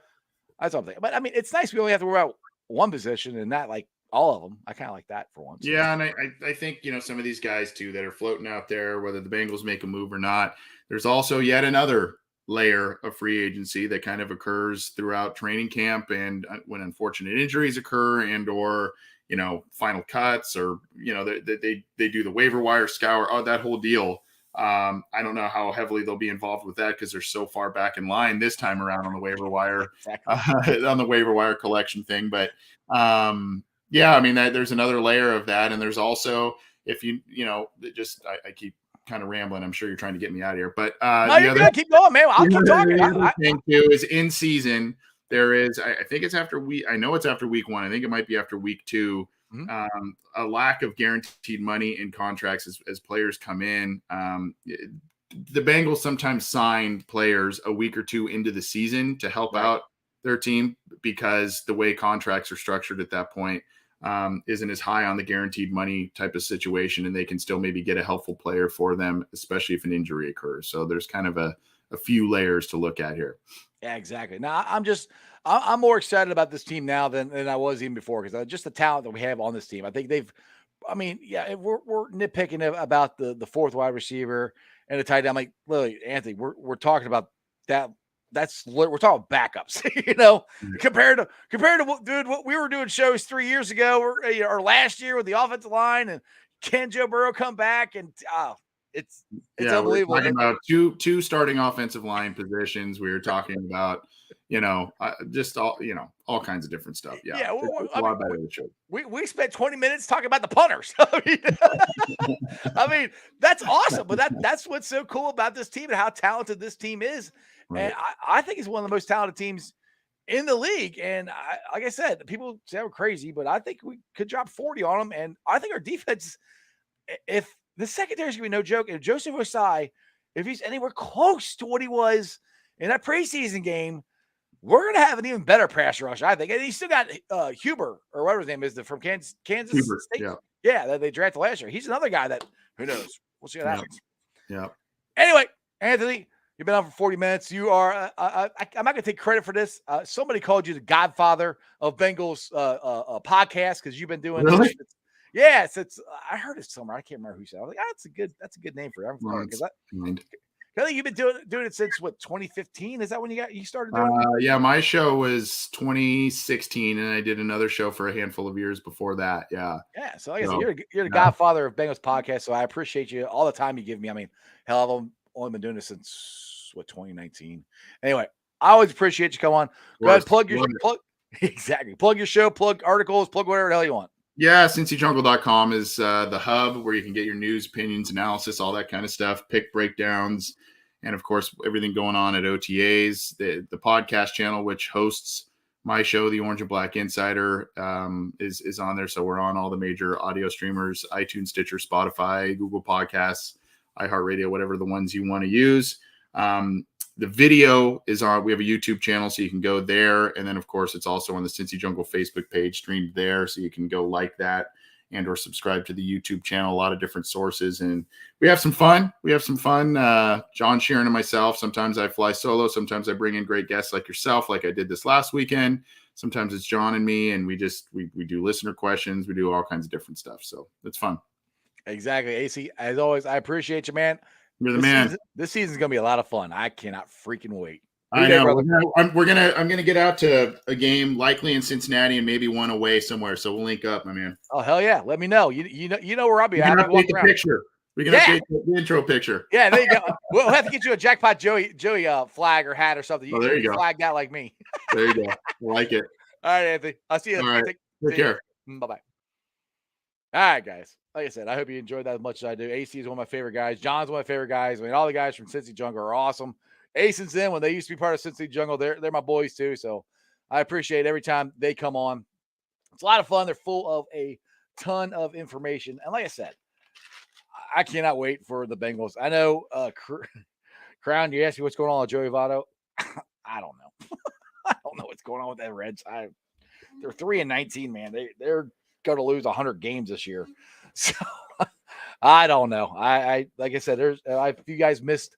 That's something. But I mean, it's nice we only have to worry about one position and not like all of them. I kind of like that for once. Yeah, and I think some of these guys too that are floating out there, whether the Bengals make a move or not, there's also yet another layer of free agency that kind of occurs throughout training camp, and when unfortunate injuries occur or final cuts, or they do the waiver wire scour, that whole deal. I don't know how heavily they'll be involved with that because they're so far back in line this time around on the waiver wire, on the waiver wire collection thing. But yeah, I mean, there's another layer of that, and there's also if I keep kind of rambling. I'm sure you're trying to get me out of here, but you're gonna keep going, man. I'll keep talking. The other thing too is in season. There is, I think it's after I know it's after week 1. I think it might be after week 2. Mm-hmm. A lack of guaranteed money in contracts as players come in. The Bengals sometimes sign players a week or two into the season to help out their team, because the way contracts are structured at that point isn't as high on the guaranteed money type of situation, and they can still maybe get a helpful player for them, especially if an injury occurs. So there's kind of a few layers to look at here. Yeah, exactly. Now I'm more excited about this team now than I was even before, because just the talent that we have on this team. I think we're nitpicking about the fourth wide receiver and the tight end. I'm like, literally, Anthony, we're talking about that. We're talking backups, compared to what we were doing shows 3 years ago or last year with the offensive line, and can Joe Burrow come back? And it's unbelievable. We're talking about two starting offensive line positions. We were talking about, just all kinds of different stuff. Yeah. Yeah. It's a lot better than the show. We spent 20 minutes talking about the punters. I mean, that's awesome. But that's what's so cool about this team and how talented this team is. Right. And I think it's one of the most talented teams in the league. And like I said, people say we're crazy, but I think we could drop 40 on them. And I think our defense, if the secondary is going to be no joke, and Joseph Osai, if he's anywhere close to what he was in that preseason game, we're going to have an even better pass rush, I think. And he's still got Huber, or whatever his name is, from Kansas Huber, State. Yeah, that they drafted last year. He's another guy that, who knows? We'll see what happens. Yeah. Anyway, Anthony, you've been on for 40 minutes. You are, I'm not going to take credit for this. Somebody called you the godfather of Bengals podcast, because you've been doing really? This. Yes, I heard it somewhere. I can't remember who said it. I was like, that's a good name for it. I think you've been doing it since what, 2015? Is that when you started doing it? Yeah, my show was 2016, and I did another show for a handful of years before that. Yeah. Yeah. So like I said, So, you're the yeah. godfather of Bengals podcast. So I appreciate you all the time you give me. I mean, hell, I've only been doing this since what, 2019. Anyway, I always appreciate you. Come on, go ahead, plug your exactly. Plug your show, plug articles, plug whatever the hell you want. Yeah, CincyJungle.com is the hub where you can get your news, opinions, analysis, all that kind of stuff, pick breakdowns, and of course everything going on at OTAs. The podcast channel, which hosts my show, the Orange and Black Insider, is on there. So we're on all the major audio streamers: iTunes, Stitcher, Spotify, Google Podcasts, iHeartRadio, whatever the ones you want to use. The video is on. We have a YouTube channel, so you can go there, and then of course it's also on the Cincy Jungle Facebook page, streamed there, so you can go like that and or subscribe to the YouTube channel. A lot of different sources, and we have some fun. John Sheeran and myself. Sometimes I fly solo. Sometimes I bring in great guests like yourself, like I did this last weekend. Sometimes it's John and me, and we do listener questions. We do all kinds of different stuff. So it's fun. Exactly, AC. As always, I appreciate you, man. You're the man. This season's gonna be a lot of fun. I cannot freaking wait. I know. I'm gonna get out to a game, likely in Cincinnati, and maybe one away somewhere. So we'll link up, my man. Oh hell yeah! Let me know. You know where I'll be. We can update the picture. We can update the intro picture. Yeah, there you go. We'll have to get you a Jackpot Joey flag or hat or something. There you go. Flagged out like me. There you go. I like it. All right, Anthony. I'll see you. All right. Take care. Bye bye. All right, guys. Like I said, I hope you enjoyed that as much as I do. AC is one of my favorite guys. John's one of my favorite guys. I mean, all the guys from Cincy Jungle are awesome. Ace and Zen, when they used to be part of Cincy Jungle, they're my boys too. So I appreciate every time they come on. It's a lot of fun. They're full of a ton of information. And like I said, I cannot wait for the Bengals. I know, Crown, you asked me what's going on with Joey Votto. I don't know. I don't know what's going on with that Reds. They're 3-19, man. They're going to lose 100 games this year. So I don't know. I like I said, if you guys missed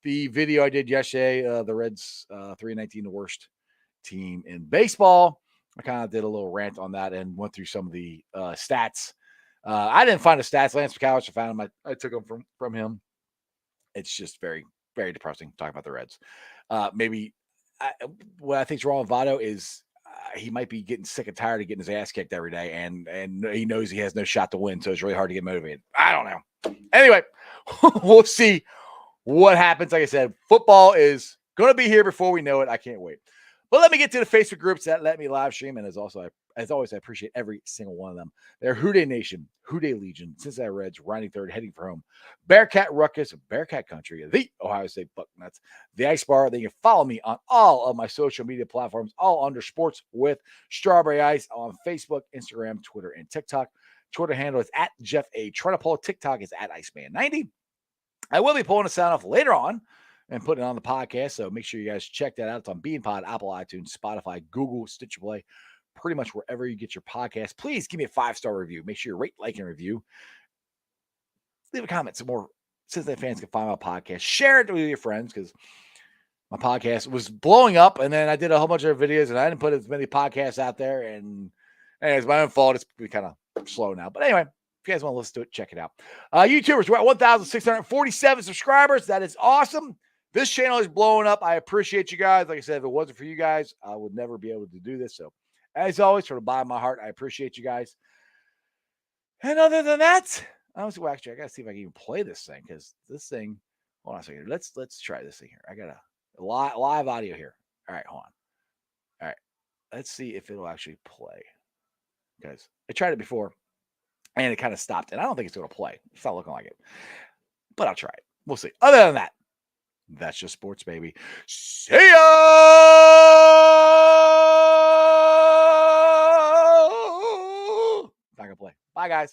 the video I did yesterday, the Reds 3-19, the worst team in baseball. I kind of did a little rant on that and went through some of the stats. I didn't find the stats. Lance McCowich, I found them. I took them from him. It's just very, very depressing talking about the Reds. What I think is wrong with Votto is he might be getting sick and tired of getting his ass kicked every day, and he knows he has no shot to win, so it's really hard to get motivated. I don't know. Anyway, we'll see what happens. Like I said, football is going to be here before we know it. I can't wait. But let me get to the Facebook groups that let me live stream, and as always, I appreciate every single one of them. They're Houday Nation, Houday Legion, Cincinnati Reds, riding third, heading for home, Bearcat Ruckus, Bearcat Country, the Ohio State Bucknuts, the Ice Bar. Then you can follow me on all of my social media platforms, all under Sports with Strawberry Ice on Facebook, Instagram, Twitter, and TikTok. Twitter handle is at Jeff A. Trenopole. TikTok is at Iceman90. I will be pulling the sound off later on and putting it on the podcast, so make sure you guys check that out. It's on BeanPod, Apple, iTunes, Spotify, Google, Stitcher Play, pretty much wherever you get your podcast. Please give me a 5-star review. Make sure you rate, like, and review. Leave a comment so more Cincinnati fans can find my podcast. Share it with your friends, because my podcast was blowing up, and then I did a whole bunch of videos, and I didn't put as many podcasts out there, and it's my own fault. It's kind of slow now. But anyway, if you guys want to listen to it, check it out. YouTubers, we're at 1,647 subscribers. That is awesome. This channel is blowing up. I appreciate you guys. Like I said, if it wasn't for you guys, I would never be able to do this. So, as always, from the bottom of my heart, I appreciate you guys. And other than that, actually, I got to see if I can even play this thing, because this thing, hold on a second. Let's try this thing here. I got a live audio here. All right, hold on. All right, let's see if it'll actually play, because I tried it before and it kind of stopped, and I don't think it's going to play. It's not looking like it, but I'll try it. We'll see. Other than that, that's just sports, baby. See ya! Not gonna play. Bye, guys.